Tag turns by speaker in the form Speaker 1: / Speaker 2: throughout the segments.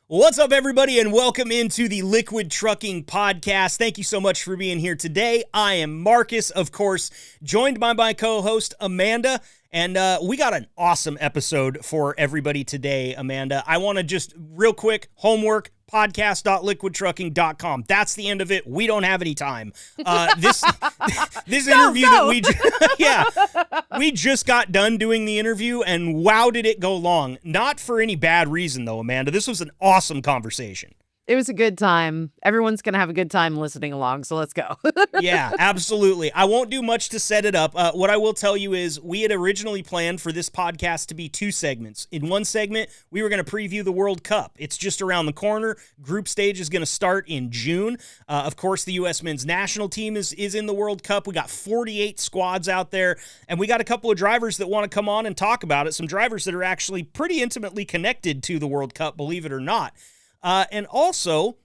Speaker 1: What's up, everybody, and welcome into the Liquid Trucking Podcast. Thank you so much for being here today. I am Marcus, of course, joined by my co-host, Amanda, and we got an awesome episode for everybody today, Amanda. I want to just, real quick, homework, podcast.liquidtrucking.com. That's the end of it. We don't have any time. This interview that we just got done doing the interview, and wow, did it go long. Not for any bad reason, though, Amanda. This was an awesome conversation.
Speaker 2: It was a good time. Everyone's going to have a good time listening along, so let's go.
Speaker 1: Yeah, absolutely. I won't do much to set it up. What I will tell you is we had originally planned for this podcast to be two segments. In one segment, we were going to preview the World Cup. It's just around the corner. Group stage is going to start in June. Of course, the U.S. men's national team is in the World Cup. We got 48 squads out there, and we got a couple of drivers that want to come on and talk about it. Some drivers that are actually pretty intimately connected to the World Cup, believe it or not. And also,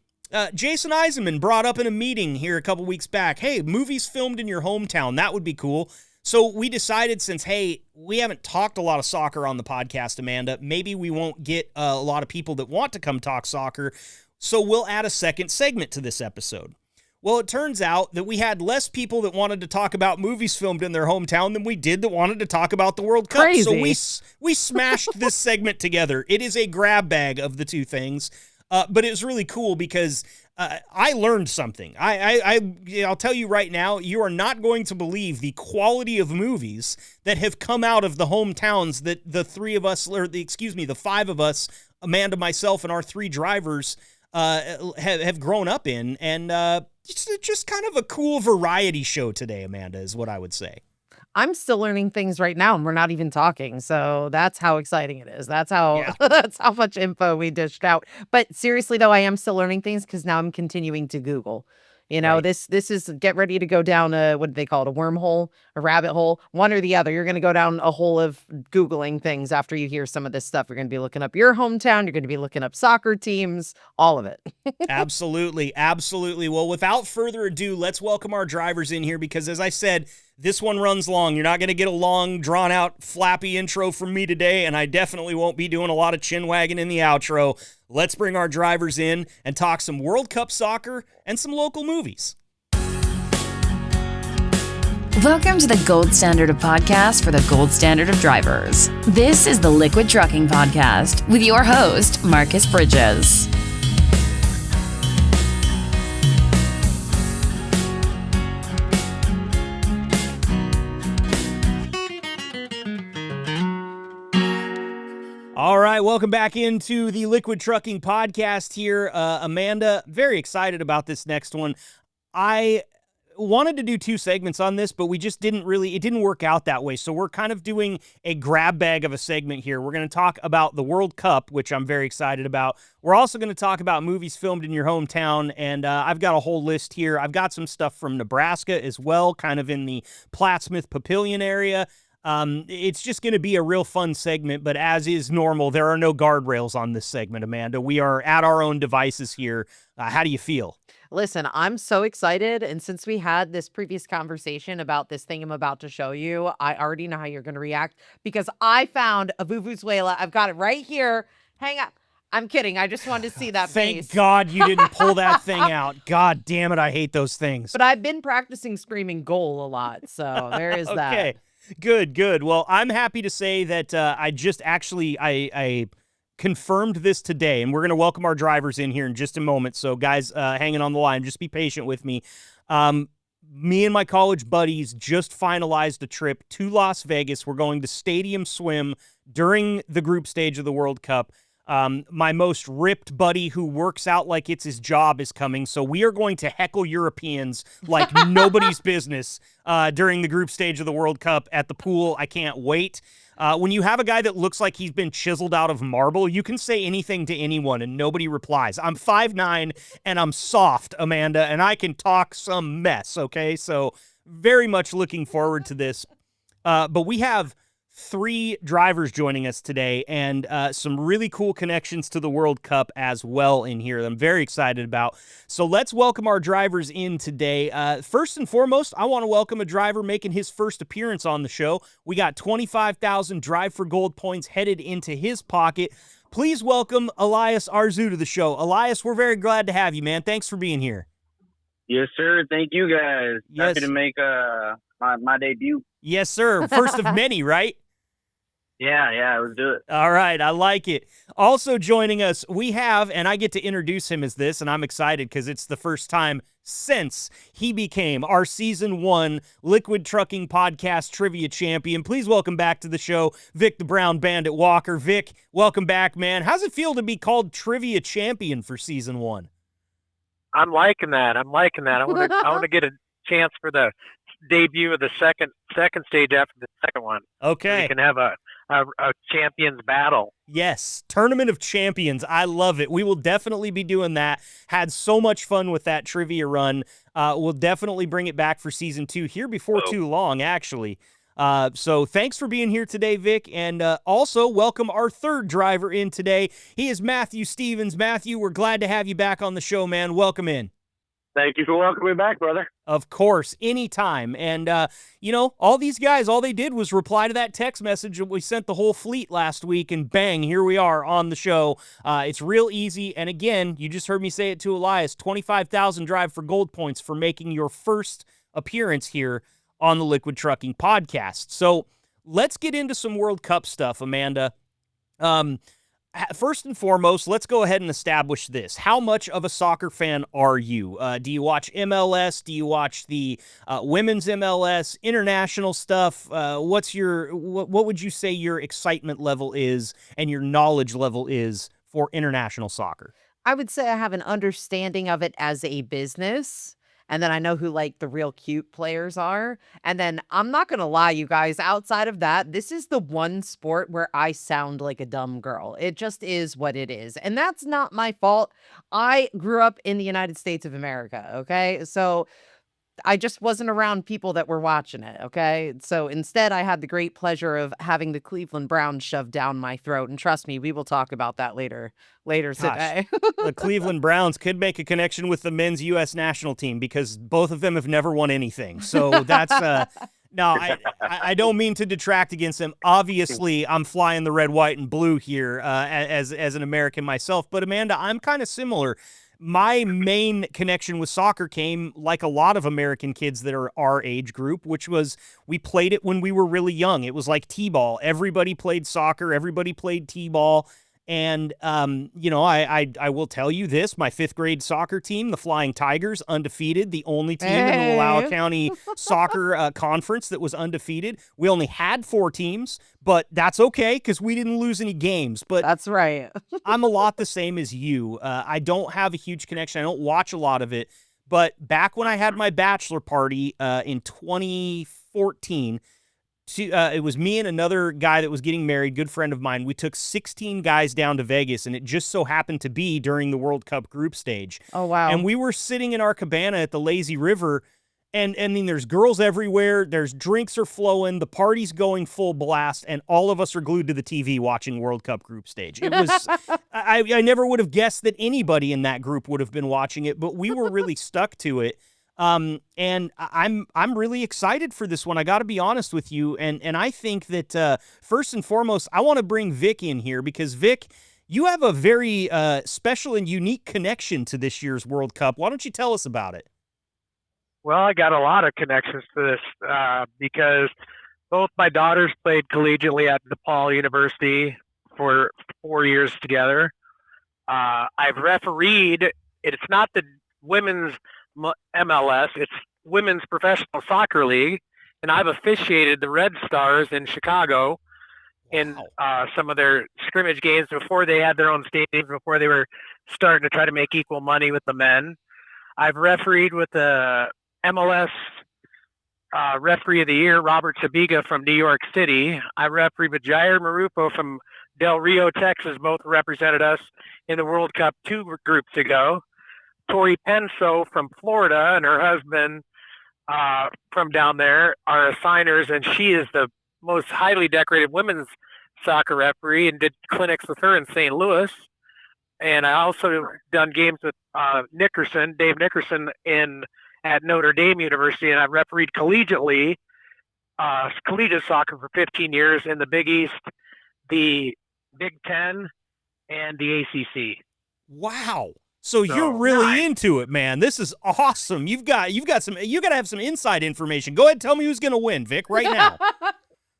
Speaker 1: Jason Eisenman brought up in a meeting here a couple weeks back, hey, movies filmed in your hometown, that would be cool. So we decided since, hey, we haven't talked a lot of soccer on the podcast, Amanda, maybe we won't get a lot of people that want to come talk soccer, so we'll add a second segment to this episode. Well, it turns out that we had less people that wanted to talk about movies filmed in their hometown than we did that wanted to talk about the World Cup.
Speaker 2: Crazy.
Speaker 1: So we smashed this segment together. It is a grab bag of the two things. But it was really cool because I learned something. I'll tell you right now, you are not going to believe the quality of movies that have come out of the hometowns that the five of us, Amanda, myself, and our three drivers have grown up in. And it's just kind of a cool variety show today, Amanda, is what I would say.
Speaker 2: I'm still learning things right now, and we're not even talking. So that's how exciting it is. That's how that's how much info we dished out. But seriously, though, I am still learning things because now I'm continuing to Google. You know,
Speaker 1: Right.
Speaker 2: this is get ready to go down what do they call it? A wormhole, a rabbit hole, one or the other. You're going to go down a hole of Googling things after you hear some of this stuff. You're going to be looking up your hometown. You're going to be looking up soccer teams, all of it.
Speaker 1: Absolutely. Absolutely. Well, without further ado, let's welcome our drivers in here because, as I said, this one runs long. You're not going to get a long, drawn-out, flappy intro from me today, and I definitely won't be doing a lot of chin wagging in the outro. Let's bring our drivers in and talk some World Cup soccer and some local movies.
Speaker 3: Welcome to the gold standard of podcasts for the gold standard of drivers. This is the Liquid Trucking Podcast with your host, Marcus Bridges.
Speaker 1: All right, welcome back into the Liquid Trucking Podcast here. Amanda, very excited about this next one. I wanted to do two segments on this, but we just it didn't work out that way. So we're kind of doing a grab bag of a segment here. We're going to talk about the World Cup, which I'm very excited about. We're also going to talk about movies filmed in your hometown, and I've got a whole list here. I've got some stuff from Nebraska as well, kind of in the Plattsmouth Papillion area. It's just going to be a real fun segment, but as is normal, there are no guardrails on this segment, Amanda. We are at our own devices here. How do you feel?
Speaker 2: Listen, I'm so excited. And since we had this previous conversation about this thing I'm about to show you, I already know how you're going to react because I found a Vuvuzuela. I've got it right here. Hang on. I'm kidding. I just wanted to see that face.
Speaker 1: Thank God you didn't pull that thing out. God damn it. I hate those things.
Speaker 2: But I've been practicing screaming goal a lot. So there is that.
Speaker 1: Okay. Good. Well, I'm happy to say that I confirmed this today, and we're going to welcome our drivers in here in just a moment. So, guys, hanging on the line, just be patient with me. Me and my college buddies just finalized a trip to Las Vegas. We're going to Stadium Swim during the group stage of the World Cup. My most ripped buddy who works out like it's his job is coming. So we are going to heckle Europeans like nobody's business during the group stage of the World Cup at the pool. I can't wait. When you have a guy that looks like he's been chiseled out of marble, you can say anything to anyone and nobody replies. I'm 5'9" and I'm soft, Amanda, and I can talk some mess, okay? So very much looking forward to this. But we have three drivers joining us today and some really cool connections to the World Cup as well in here that I'm very excited about. So let's welcome our drivers in today. First and foremost, I want to welcome a driver making his first appearance on the show. We got 25,000 Drive for Gold points headed into his pocket. Please welcome Elias Arzu to the show. Elias, we're very glad to have you, man. Thanks for being here.
Speaker 4: Yes, sir. Thank you, guys.
Speaker 1: Yes.
Speaker 4: Happy to make my debut.
Speaker 1: Yes, sir. First of many, right?
Speaker 4: Yeah, let's do it.
Speaker 1: All right, I like it. Also joining us, we have, and I get to introduce him as this, and I'm excited because it's the first time since he became our Season 1 Liquid Trucking Podcast Trivia Champion. Please welcome back to the show, Vic the Brown Bandit Walker. Vic, welcome back, man. How's it feel to be called Trivia Champion for Season 1?
Speaker 5: I'm liking that. I want to get a chance for the debut of the second stage after the second one.
Speaker 1: Okay.
Speaker 5: We can have a champions battle.
Speaker 1: Yes, Tournament of Champions. I love it. We will definitely be doing that. Had so much fun with that trivia run. We'll definitely bring it back for Season 2 here before too long, actually. So thanks for being here today, Vic, and also welcome our third driver in today. He is Matthew Stevens. Matthew, we're glad to have you back on the show, man. Welcome in.
Speaker 4: Thank you for welcoming me back, brother.
Speaker 1: Of course, anytime. And, all these guys, all they did was reply to that text message that we sent the whole fleet last week, and bang, here we are on the show. It's real easy. And again, you just heard me say it to Elias, 25,000 drive for gold points for making your first appearance here on the Liquid Trucking Podcast. So let's get into some World Cup stuff, Amanda. First and foremost, let's go ahead and establish this. How much of a soccer fan are you? Do you watch MLS? Do you watch the women's MLS, international stuff? What would you say your excitement level is and your knowledge level is for international soccer?
Speaker 2: I would say I have an understanding of it as a business. And then I know who like the real cute players are. And then I'm not going to lie, you guys, outside of that, this is the one sport where I sound like a dumb girl. It just is what it is. And that's not my fault. I grew up in the United States of America. Okay. So I just wasn't around people that were watching it, okay? So instead, I had the great pleasure of having the Cleveland Browns shoved down my throat. And trust me, we will talk about that later today.
Speaker 1: The Cleveland Browns could make a connection with the men's U.S. national team because both of them have never won anything. So that's no, I don't mean to detract against them. Obviously, I'm flying the red, white, and blue here as an American myself. But Amanda, I'm kind of similar. My main connection with soccer came like a lot of American kids that are our age group, which was we played it when we were really young. It was like T-ball. Everybody played soccer. Everybody played T-ball. And, I will tell you this, my 5th grade soccer team, the Flying Tigers, undefeated, the only team in the Wallowa County soccer conference that was undefeated. We only had 4 teams, but that's okay because we didn't lose any games. But
Speaker 2: that's right.
Speaker 1: I'm a lot the same as you. I don't have a huge connection. I don't watch a lot of it. But back when I had my bachelor party in 2014, it was me and another guy that was getting married, good friend of mine. We took 16 guys down to Vegas, and it just so happened to be during the World Cup group stage.
Speaker 2: Oh, wow.
Speaker 1: And we were sitting in our cabana at the Lazy River, and I mean, there's girls everywhere. There's drinks are flowing. The party's going full blast, and all of us are glued to the TV watching World Cup group stage. It was, I never would have guessed that anybody in that group would have been watching it, but we were really stuck to it. And I'm really excited for this one. I got to be honest with you. And I think that, first and foremost, I want to bring Vic in here because Vic, you have a very, special and unique connection to this year's World Cup. Why don't you tell us about it?
Speaker 5: Well, I got a lot of connections to this, because both my daughters played collegiately at DePaul University for 4 years together. I've refereed, it's not the women's MLS, it's Women's Professional Soccer League, and I've officiated the Red Stars in Chicago in some of their scrimmage games before they had their own stadiums, before they were starting to try to make equal money with the men. I've refereed with the MLS Referee of the Year, Robert Sabiga from New York City. I refereed with Jair Marupo from Del Rio, Texas. Both represented us in the World Cup 2 groups ago. Tori Penso from Florida and her husband from down there are assigners, and she is the most highly decorated women's soccer referee and did clinics with her in St. Louis. And I also done games with Dave Nickerson at Notre Dame University, and I refereed collegiately, collegiate soccer for 15 years in the Big East, the Big Ten, and the ACC.
Speaker 1: Wow. So you're really into it, man. This is awesome. You got to have some inside information. Go ahead, tell me who's going to win, Vic, right now.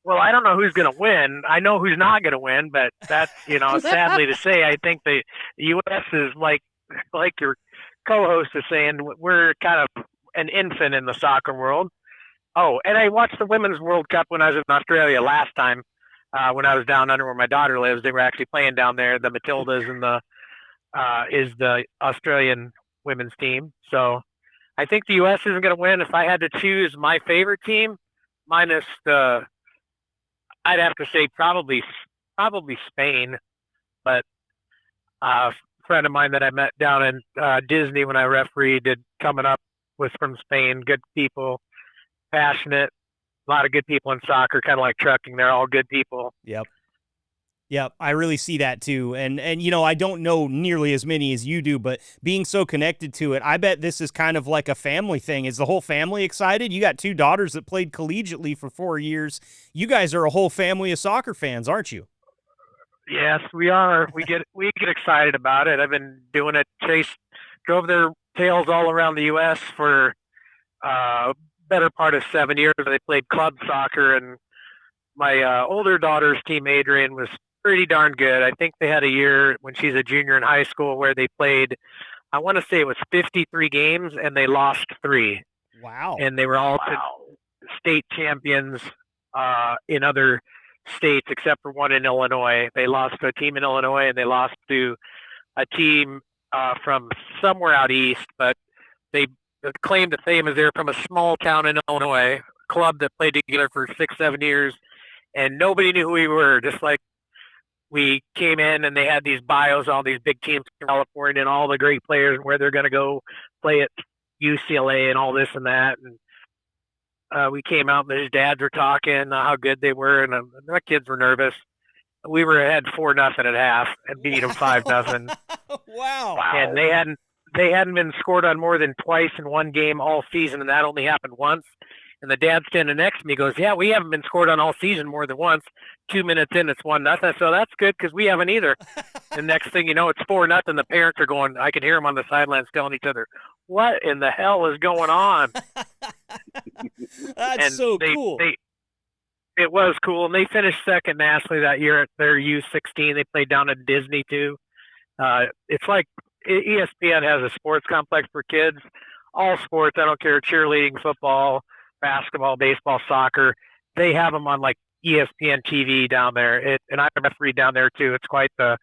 Speaker 5: Well, I don't know who's going to win. I know who's not going to win, but that's, sadly to say, I think the U.S. is like your co-host is saying, we're kind of an infant in the soccer world. Oh, and I watched the Women's World Cup when I was in Australia last time. When I was down under where my daughter lives, they were actually playing down there. The Matildas and is the Australian women's team. So I think the U.S. isn't going to win. If I had to choose my favorite team, minus I'd have to say probably Spain. But a friend of mine that I met down in Disney when I refereed coming up was from Spain. Good people, passionate, a lot of good people in soccer, kind of like trucking. They're all good people.
Speaker 1: Yep, I really see that too. And I don't know nearly as many as you do, but being so connected to it, I bet this is kind of like a family thing. Is the whole family excited? You got 2 daughters that played collegiately for 4 years. You guys are a whole family of soccer fans, aren't you?
Speaker 5: Yes, we are. We get excited about it. I've been doing it. Drove their tails all around the U.S. for better part of 7 years. They played club soccer, and my older daughter's team, Adrian, was pretty darn good. I think they had a year when she's a junior in high school where they played, I want to say it was 53 games, and they lost 3.
Speaker 1: Wow.
Speaker 5: And they were all state champions in other states except for one in Illinois. They lost to a team in Illinois, and they lost to a team from somewhere out east, but they claim to fame is they're from a small town in Illinois, club that played together for 6-7 years, and nobody knew who we were. Just like we came in and they had these bios, all these big teams in California and all the great players and where they're going to go play at UCLA and all this and that. And we came out and his dads were talking how good they were, and my kids were nervous. We were ahead 4-0 at half and beat them 5-0.
Speaker 1: Wow.
Speaker 5: And they hadn't been scored on more than twice in one game all season, and that only happened once. And the dad standing next to me goes, "Yeah, we haven't been scored on all season more than once. 2 minutes in, it's 1-0. So that's good because we haven't either." And next thing you know, it's 4-0. The parents are going, I can hear them on the sidelines telling each other, "What in the hell is going on?"
Speaker 1: That's so cool.
Speaker 5: It was cool. And they finished second nationally that year at their U16. They played down at Disney too. It's like ESPN has a sports complex for kids. All sports, I don't care, cheerleading, football, basketball, baseball, soccer. They have them on like ESPN TV down there. And I referee down there too. It's quite the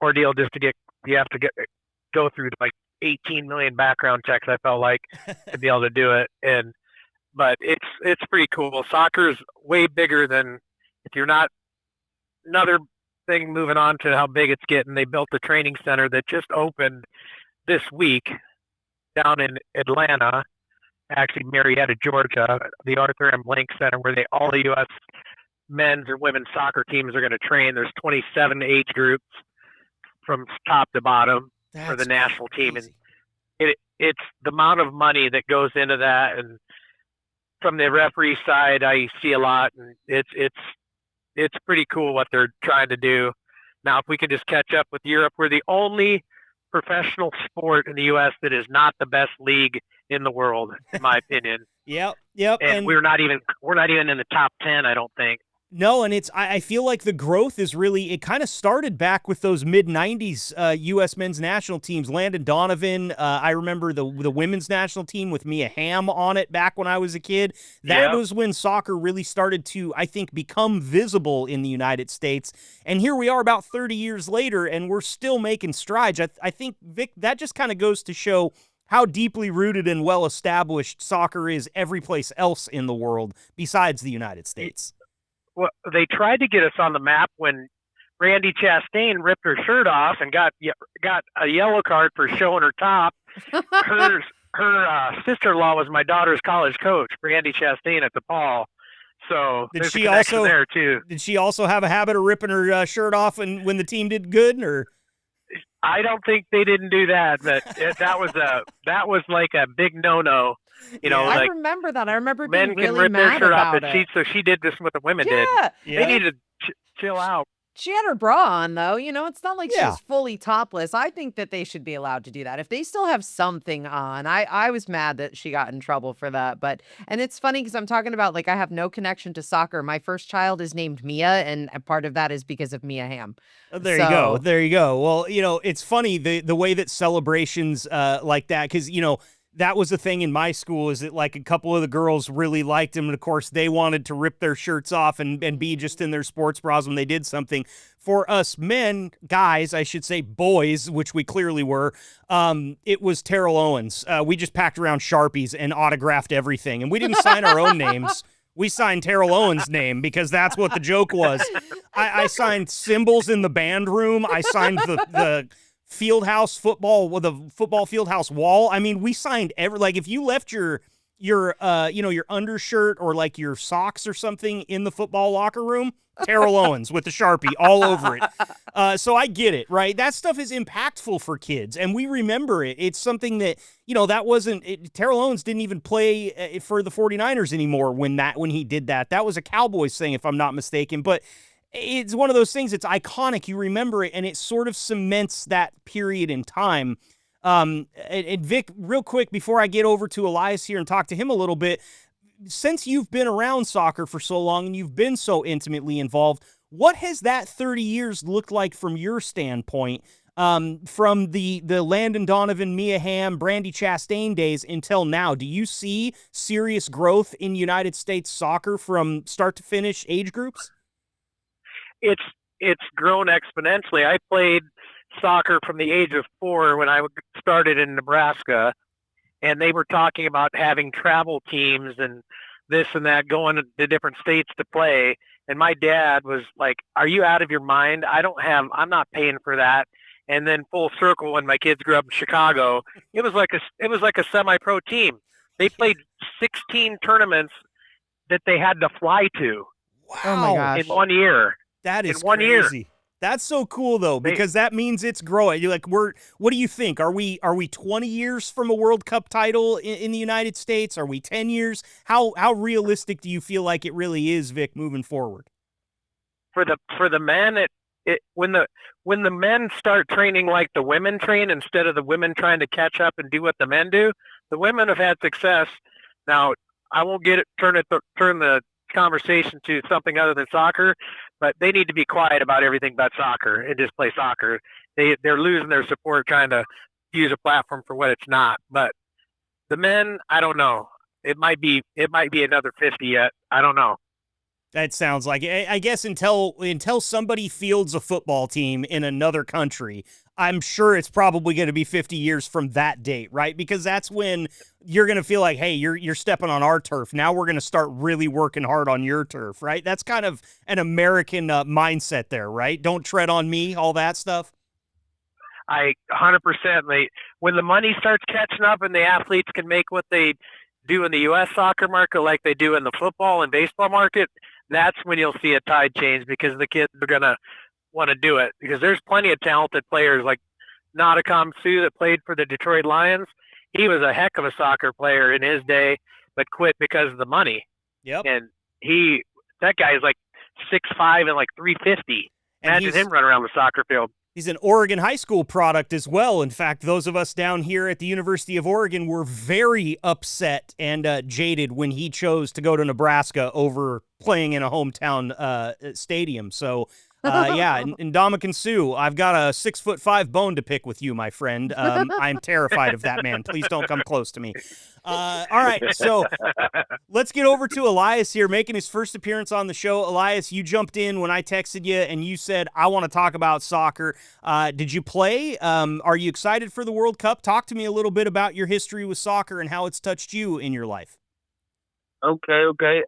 Speaker 5: ordeal just to go through like 18 million background checks. I felt like to be able to do it. But it's pretty cool. Soccer's way bigger than, if you're not, another thing moving on to how big it's getting. They built a training center that just opened this week down in Atlanta, actually Marietta, Georgia, the Arthur M. Blank Center, where all the U.S. men's or women's soccer teams are going to train. There's 27 age groups from top to bottom for the national team. And it's the amount of money that goes into that. And from the referee side, I see a lot, and it's pretty cool what they're trying to do. Now, if we can just catch up with Europe, we're the only professional sport in the U.S. that is not the best league in the world, in my opinion.
Speaker 1: Yep.
Speaker 5: And we're not even in the top 10, I don't think.
Speaker 1: No, and I feel like the growth is really, it kind of started back with those mid-90s U.S. men's national teams. Landon Donovan, I remember the women's national team with Mia Hamm on it back when I was a kid. That was when soccer really started to, I think, become visible in the United States. And here we are about 30 years later, and we're still making strides. I think, Vic, that just kind of goes to show how deeply rooted and well-established soccer is every place else in the world besides the United States.
Speaker 5: Well, they tried to get us on the map when Randy Chastain ripped her shirt off and got a yellow card for showing her top. Her sister-in-law was my daughter's college coach, Randy Chastain at DePaul. So
Speaker 1: did she also
Speaker 5: there too?
Speaker 1: Did she also have a habit of ripping her shirt off when the team did good, or?
Speaker 5: I don't think they didn't do that, but that was like a big no-no.
Speaker 2: I remember that. I remember being
Speaker 5: men
Speaker 2: really
Speaker 5: can rip
Speaker 2: mad
Speaker 5: their shirt off,
Speaker 2: about
Speaker 5: and so she did this what the women did.
Speaker 2: Yeah.
Speaker 5: They need to chill out.
Speaker 2: She had her bra on, though. It's not like she
Speaker 1: Yeah.
Speaker 2: was fully topless. I think that they should be allowed to do that. If they still have something on, I was mad that she got in trouble for that. And it's funny because I'm talking about, like, I have no connection to soccer. My first child is named Mia, and part of that is because of Mia Hamm.
Speaker 1: There you go.
Speaker 2: So,
Speaker 1: There you go. Well, it's funny the way that celebrations like that, because that was the thing in my school, is that like a couple of the girls really liked him, and of course they wanted to rip their shirts off and be just in their sports bras when they did something. For us men, guys, I should say boys, which we clearly were, it was Terrell Owens. We just packed around Sharpies and autographed everything, and we didn't sign our own names. We signed Terrell Owens' name because that's what the joke was. I signed symbols in the band room. I signed the fieldhouse football with a football fieldhouse wall. I mean, we signed like if you left your undershirt or like your socks or something in the football locker room, Terrell Owens with the Sharpie all over it. So I get it, right? That stuff is impactful for kids, and we remember it. It's something that, that wasn't Terrell Owens didn't even play for the 49ers anymore when he did that. That was a Cowboys thing, if I'm not mistaken, but it's one of those things. It's iconic. You remember it, and it sort of cements that period in time. And Vic, real quick, before I get over to Elias here and talk to him a little bit, since you've been around soccer for so long and you've been so intimately involved, what has that 30 years looked like from your standpoint, from the Landon Donovan, Mia Hamm, Brandy Chastain days until now? Do you see serious growth in United States soccer from start to finish age groups?
Speaker 5: It's grown exponentially. I played soccer from the age of 4 when I started in Nebraska, and they were talking about having travel teams and this and that, going to different states to play. And my dad was like, "Are you out of your mind? I'm not paying for that." And then full circle, when my kids grew up in Chicago, it was like a semi-pro team. They played 16 tournaments that they had to fly to.
Speaker 1: Wow.
Speaker 2: Oh my gosh.
Speaker 5: In 1 year.
Speaker 1: That is
Speaker 5: in 1 year.
Speaker 1: crazy. That's so cool though, because that means it's growing. You're like, what do you think? Are we 20 years from a World Cup title in the United States? Are we 10 years? How realistic do you feel like it really is, Vic, moving forward?
Speaker 5: For the men, when the men start training like the women train, instead of the women trying to catch up and do what the men do, the women have had success. Now, I won't turn the conversation to something other than soccer, but they need to be quiet about everything but soccer and just play soccer. They're losing their support trying to use a platform for what it's not. But the men, I don't know. It might be another 50 yet. I don't know.
Speaker 1: That sounds like it. I guess until somebody fields a football team in another country, I'm sure it's probably going to be 50 years from that date, right? Because that's when you're going to feel like, hey, you're stepping on our turf. Now we're going to start really working hard on your turf, right? That's kind of an American mindset there, right? Don't tread on me, all that stuff.
Speaker 5: I 100%. When the money starts catching up and the athletes can make what they do in the U.S. soccer market like they do in the football and baseball market, that's when you'll see a tide change, because the kids are going to want to do it, because there's plenty of talented players like Nadekam Su that played for the Detroit Lions. He was a heck of a soccer player in his day, but quit because of the money.
Speaker 1: Yep.
Speaker 5: And that guy is like 6'5" and like 350. Imagine him running around the soccer field.
Speaker 1: He's an Oregon high school product as well. In fact, those of us down here at the University of Oregon were very upset and jaded when he chose to go to Nebraska over playing in a hometown stadium. So, yeah, and Ndamukong Suh, I've got a 6'5" bone to pick with you, my friend. I'm terrified of that man. Please don't come close to me. All right, so let's get over to Elias here, making his first appearance on the show. Elias, you jumped in when I texted you, and you said, I want to talk about soccer. Did you play? Are you excited for the World Cup? Talk to me a little bit about your history with soccer and how it's touched you in your life.
Speaker 4: Okay.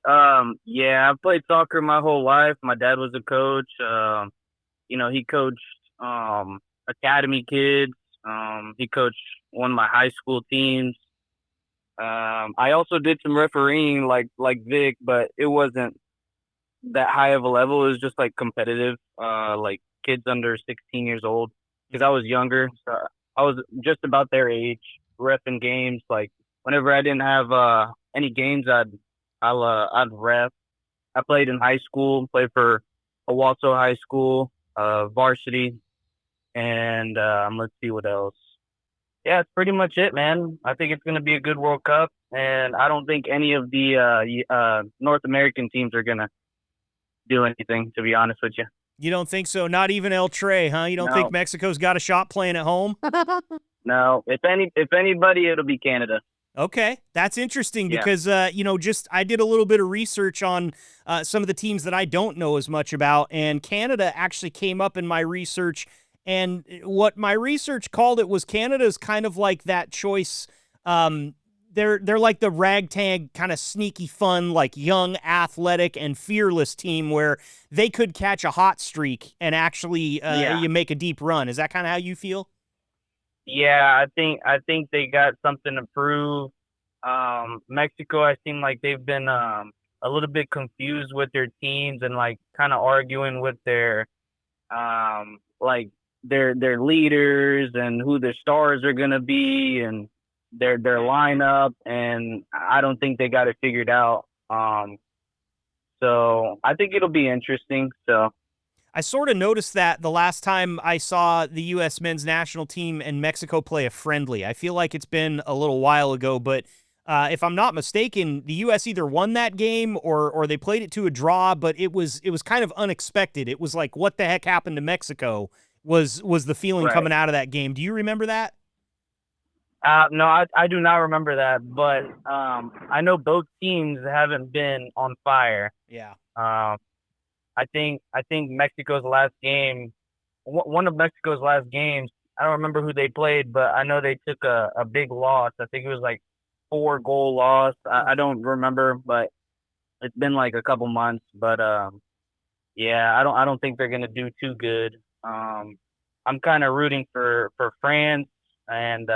Speaker 4: Yeah, I've played soccer my whole life. My dad was a coach. He coached academy kids. He coached one of my high school teams. I also did some refereeing like Vic, but it wasn't that high of a level. It was just like competitive, like kids under 16 years old, because I was younger. So I was just about their age, reffing games. Like whenever I didn't have any games, I'd ref. I played in high school, played for Owasso High School. varsity, and let's see what else. Yeah, it's pretty much it, man. I think it's going to be a good World Cup, and I don't think any of the North American teams are going to do anything, to be honest with you.
Speaker 1: You don't think so? Not even El Tre, huh? You don't think
Speaker 4: No.
Speaker 1: Mexico's got a shot playing at home?
Speaker 4: No, if anybody, it'll be Canada.
Speaker 1: Okay, that's interesting
Speaker 4: Yeah.
Speaker 1: because, I did a little bit of research on some of the teams that I don't know as much about, and Canada actually came up in my research, and what my research called it was Canada's kind of like that choice. They're like the ragtag kind of sneaky fun, like young, athletic, and fearless team where they could catch a hot streak and actually you make a deep run. Is that kind of how you feel?
Speaker 4: Yeah, I think they got something to prove. Mexico, I seem like they've been a little bit confused with their teams and like kind of arguing with their like their leaders and who their stars are gonna be and their lineup, and I don't think they got it figured out. So I think it'll be interesting. So
Speaker 1: I sort of noticed that the last time I saw the U.S. men's national team and Mexico play a friendly. I feel like it's been a little while ago, but if I'm not mistaken, the U.S. either won that game or they played it to a draw, but it was kind of unexpected. It was like, what the heck happened to Mexico was the feeling
Speaker 4: Right.
Speaker 1: coming out of that game. Do you remember that?
Speaker 4: no, I do not remember that, but I know both teams haven't been on fire.
Speaker 1: Yeah.
Speaker 4: I think Mexico's last game, one of Mexico's last games, I don't remember who they played, but I know they took a big loss. I think it was like 4-goal loss. I don't remember, but it's been like a couple months. But yeah, I don't think they're gonna do too good. I'm kind of rooting for France and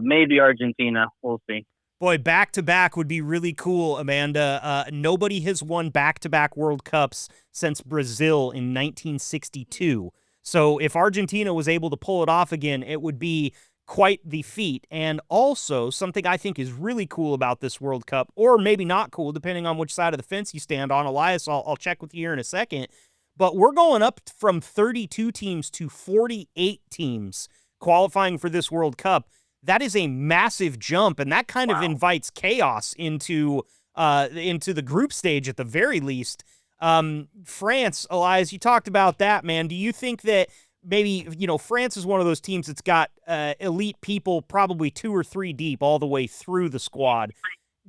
Speaker 4: maybe Argentina. We'll see.
Speaker 1: Boy, back-to-back would be really cool, Amanda. Nobody has won back-to-back World Cups since Brazil in 1962. So if Argentina was able to pull it off again, it would be quite the feat. And also, something I think is really cool about this World Cup, or maybe not cool, depending on which side of the fence you stand on. Elias, I'll check with you here in a second. But we're going up from 32 teams to 48 teams qualifying for this World Cup. That is a massive jump, and that kind of invites chaos into the group stage at the very least. France, Elias, you talked about that, man. Do you think that maybe, France is one of those teams that's got elite people probably 2 or 3 deep all the way through the squad?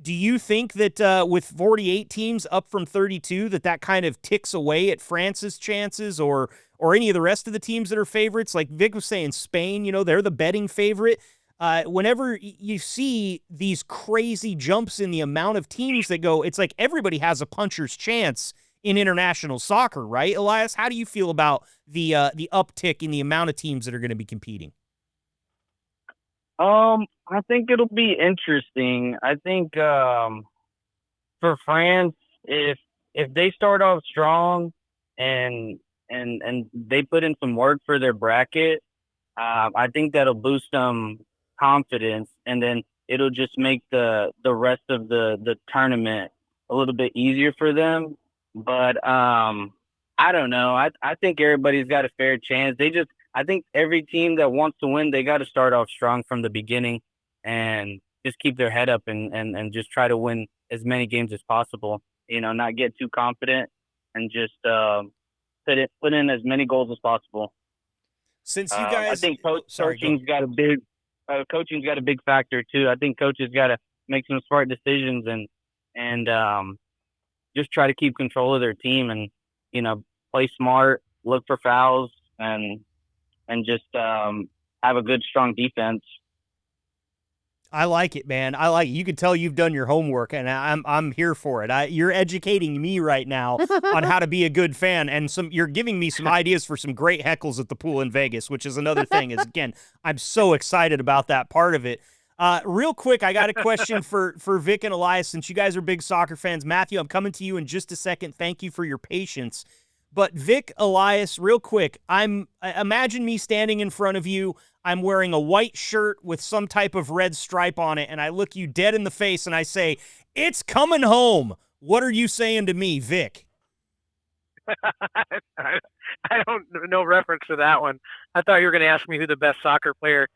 Speaker 1: Do you think that with 48 teams up from 32 that kind of ticks away at France's chances or any of the rest of the teams that are favorites? Like Vic was saying, Spain, they're the betting favorite. Whenever you see these crazy jumps in the amount of teams that go, it's like everybody has a puncher's chance in international soccer, right? Elias, how do you feel about the uptick in the amount of teams that are going to be competing?
Speaker 4: I think it'll be interesting. I think for France, if they start off strong and they put in some work for their bracket, I think that'll boost them confidence, and then it'll just make the rest of the tournament a little bit easier for them. But I don't know. I think everybody's got a fair chance. I think every team that wants to win, they got to start off strong from the beginning and just keep their head up and just try to win as many games as possible. Not get too confident and just put in as many goals as possible.
Speaker 1: Since you guys,
Speaker 4: I think coaching's got a big factor too. I think coaches got to make some smart decisions and just try to keep control of their team and play smart, look for fouls, and just have a good, strong defense.
Speaker 1: I like it, man. I like it. You can tell you've done your homework, and I'm here for it. You're educating me right now on how to be a good fan, and you're giving me some ideas for some great heckles at the pool in Vegas, which is another thing. Is again, I'm so excited about that part of it. Real quick, I got a question for Vic and Elias, since you guys are big soccer fans. Matthew, I'm coming to you in just a second. Thank you for your patience. But Vic, Elias, real quick, imagine me standing in front of you. I'm wearing a white shirt with some type of red stripe on it, and I look you dead in the face and I say, "It's coming home." What are you saying to me, Vic?
Speaker 5: I don't know reference to that one. I thought you were going to ask me who the best soccer player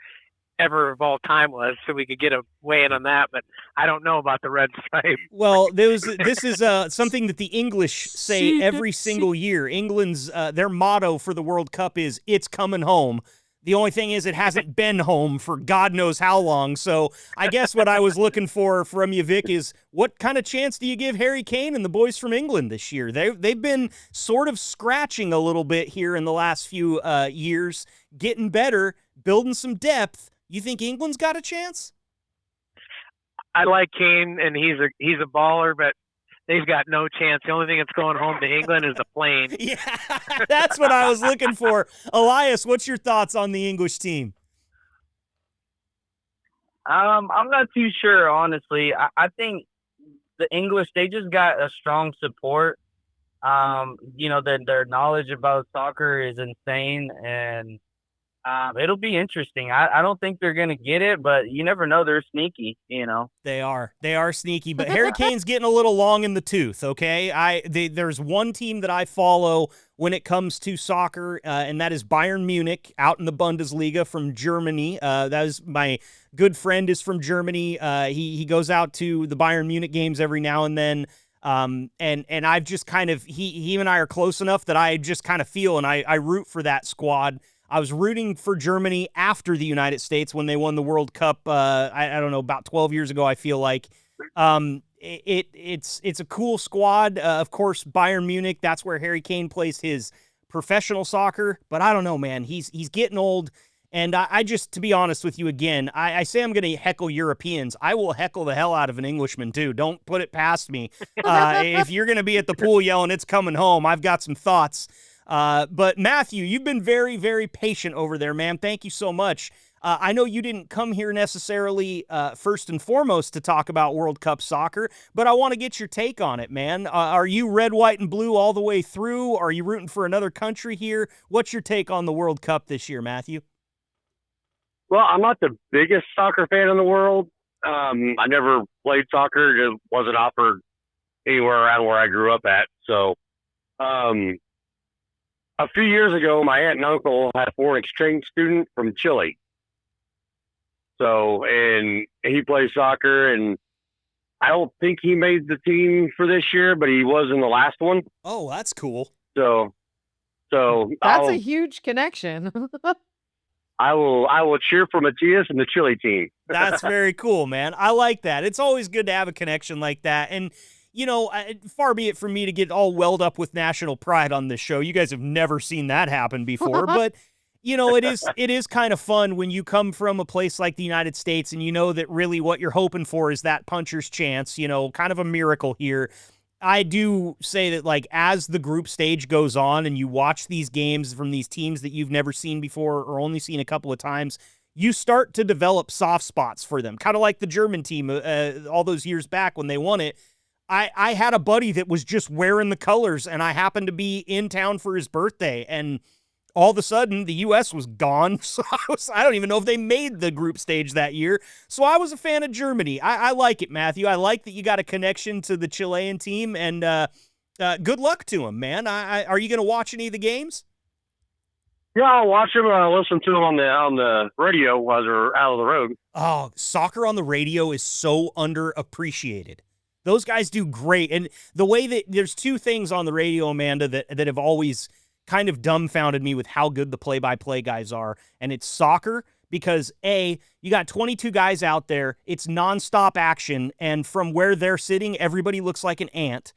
Speaker 5: ever of all time was, so we could get a weigh in on that. But I don't know about the red stripe.
Speaker 1: Well, this is something that the English say every single year. England's their motto for the World Cup is "It's coming home." The only thing is, it hasn't been home for God knows how long. So I guess what I was looking for from you, Vic, is what kind of chance do you give Harry Kane and the boys from England this year? They've been sort of scratching a little bit here in the last few years, getting better, building some depth. You think England's got a chance?
Speaker 5: I like Kane, and he's a baller, but they've got no chance. The only thing that's going home to England is a plane.
Speaker 1: Yeah, that's what I was looking for. Elias, what's your thoughts on the English team?
Speaker 4: I'm not too sure, honestly. I think the English, they just got a strong support. Their knowledge about soccer is insane, and it'll be interesting. I don't think they're gonna get it, but you never know. They're sneaky,
Speaker 1: They are sneaky, but Harry Kane's getting a little long in the tooth. Okay, there's one team that I follow when it comes to soccer, and that is Bayern Munich out in the Bundesliga from Germany. That is my good friend is from Germany. He goes out to the Bayern Munich games every now and then. And I've just kind of he and I are close enough that I just kind of feel and I root for that squad. I was rooting for Germany after the United States when they won the World Cup. I don't know, about 12 years ago, I feel like. It's a cool squad. Of course, Bayern Munich, that's where Harry Kane plays his professional soccer. But I don't know, man. He's getting old. And I just, to be honest with you again, I say I'm going to heckle Europeans. I will heckle the hell out of an Englishman, too. Don't put it past me. If you're going to be at the pool yelling, "It's coming home," I've got some thoughts. But Matthew, you've been very, very patient over there, man. Thank you so much. I know you didn't come here necessarily first and foremost to talk about World Cup soccer, but I want to get your take on it, man. Are you red, white, and blue all the way through? Are you rooting for another country here? What's your take on the World Cup this year, Matthew?
Speaker 6: Well, I'm not the biggest soccer fan in the world. I never played soccer. It wasn't offered anywhere around where I grew up at. So, a few years ago, my aunt and uncle had a foreign exchange student from Chile. So, and he plays soccer, and I don't think he made the team for this year, but he was in the last one.
Speaker 1: Oh, that's cool.
Speaker 6: So
Speaker 2: That's a huge connection.
Speaker 6: I will cheer for Matias and the Chile team.
Speaker 1: That's very cool, man. I like that. It's always good to have a connection like that. And, far be it from me to get all welled up with national pride on this show. You guys have never seen that happen before. But, it is kind of fun when you come from a place like the United States and you know that really what you're hoping for is that puncher's chance, kind of a miracle here. I do say that, like, as the group stage goes on and you watch these games from these teams that you've never seen before or only seen a couple of times, you start to develop soft spots for them, kind of like the German team all those years back when they won it. I had a buddy that was just wearing the colors, and I happened to be in town for his birthday, and all of a sudden, the U.S. was gone, so I don't even know if they made the group stage that year. So I was a fan of Germany. I like it, Matthew. I like that you got a connection to the Chilean team, and good luck to them, man. Are you going to watch any of the games?
Speaker 6: Yeah, I'll watch them. Listen to them on the radio while they're out of the road.
Speaker 1: Oh, soccer on the radio is so underappreciated. Those guys do great, and the way that there's two things on the radio, Amanda, that have always kind of dumbfounded me with how good the play-by-play guys are, and it's soccer because, A, you got 22 guys out there, it's nonstop action, and from where they're sitting, everybody looks like an ant.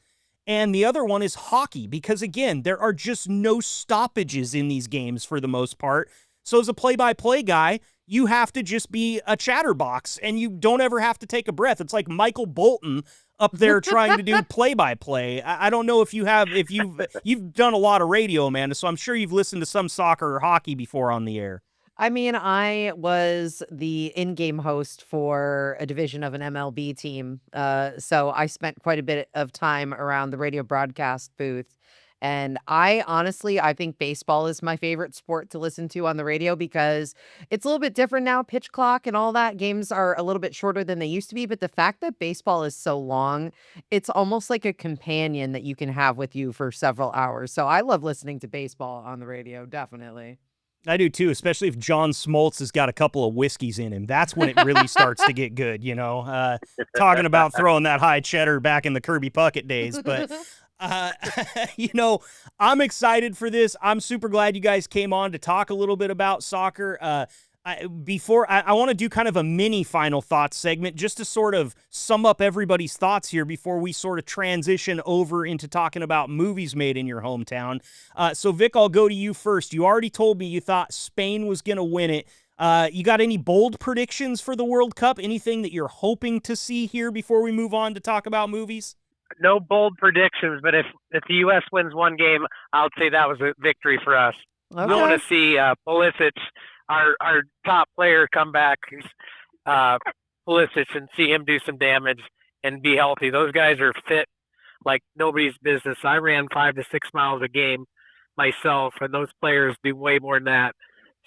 Speaker 1: And the other one is hockey because, again, there are just no stoppages in these games for the most part. So as a play-by-play guy, you have to just be a chatterbox, and you don't ever have to take a breath. It's like Michael Bolton up there trying to do play-by-play. I don't know if you've done a lot of radio, Amanda, so I'm sure you've listened to some soccer or hockey before on the air.
Speaker 2: I mean, I was the in-game host for a division of an MLB team. So I spent quite a bit of time around the radio broadcast booth. And I think baseball is my favorite sport to listen to on the radio because it's a little bit different now, pitch clock and all that. Games are a little bit shorter than they used to be, but the fact that baseball is so long, it's almost like a companion that you can have with you for several hours. So I love listening to baseball on the radio, definitely.
Speaker 1: I do too, especially if John Smoltz has got a couple of whiskeys in him. That's when it really starts to get good, talking about throwing that high cheddar back in the Kirby Puckett days. But, I'm excited for this. I'm super glad you guys came on to talk a little bit about soccer. I want to do kind of a mini final thoughts segment just to sort of sum up everybody's thoughts here before we sort of transition over into talking about movies made in your hometown. So Vic, I'll go to you first. You already told me you thought Spain was going to win it. You got any bold predictions for the World Cup? Anything that you're hoping to see here before we move on to talk about movies?
Speaker 5: No bold predictions, but if the U.S. wins one game, I'll say that was a victory for us.
Speaker 2: Okay.
Speaker 5: I want to see Pulisic, our top player, come back, Pulisic, and see him do some damage and be healthy. Those guys are fit like nobody's business. I ran 5 to 6 miles a game myself, and those players do way more than that.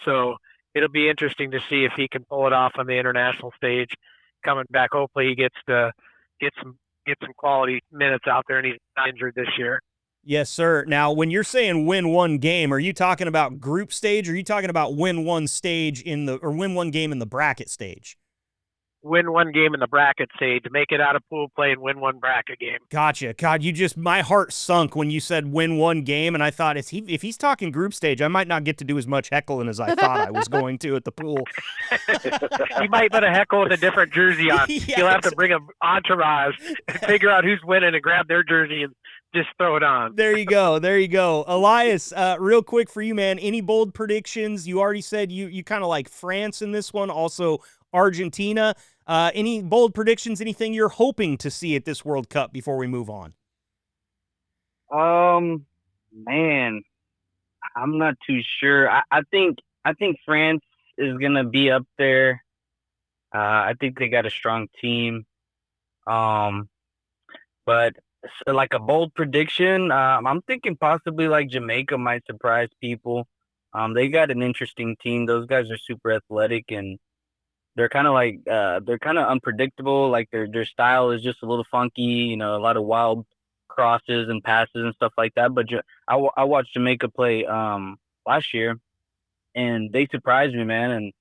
Speaker 5: So it'll be interesting to see if he can pull it off on the international stage coming back. Hopefully he gets to get some quality minutes out there, and he's not injured this year.
Speaker 1: Yes, sir. Now, when you're saying win one game, are you talking about group stage, or are you talking about win one game in the bracket stage?
Speaker 5: Win one game in the bracket stage, make it out of pool play, and win one bracket game.
Speaker 1: Gotcha. God, my heart sunk when you said win one game, and I thought if he's talking group stage, I might not get to do as much heckling as I thought I was going to at the pool.
Speaker 5: You might put a heckle with a different jersey on.
Speaker 1: Yes.
Speaker 5: You'll have to bring an entourage and figure out who's winning and grab their jersey and just throw it on.
Speaker 1: There you go. Elias, real quick for you, man, any bold predictions? You already said you kind of like France in this one, also Argentina. Any bold predictions, anything you're hoping to see at this World Cup before we move on?
Speaker 4: Man, I'm not too sure. I think France is gonna be up there. I think they got a strong team. But so like a bold prediction, I'm thinking possibly like Jamaica might surprise people. They got an interesting team. Those guys are super athletic, and they're kind of unpredictable. Like their style is just a little funky, a lot of wild crosses and passes and stuff like that. But I watched Jamaica play last year, and they surprised me, man. And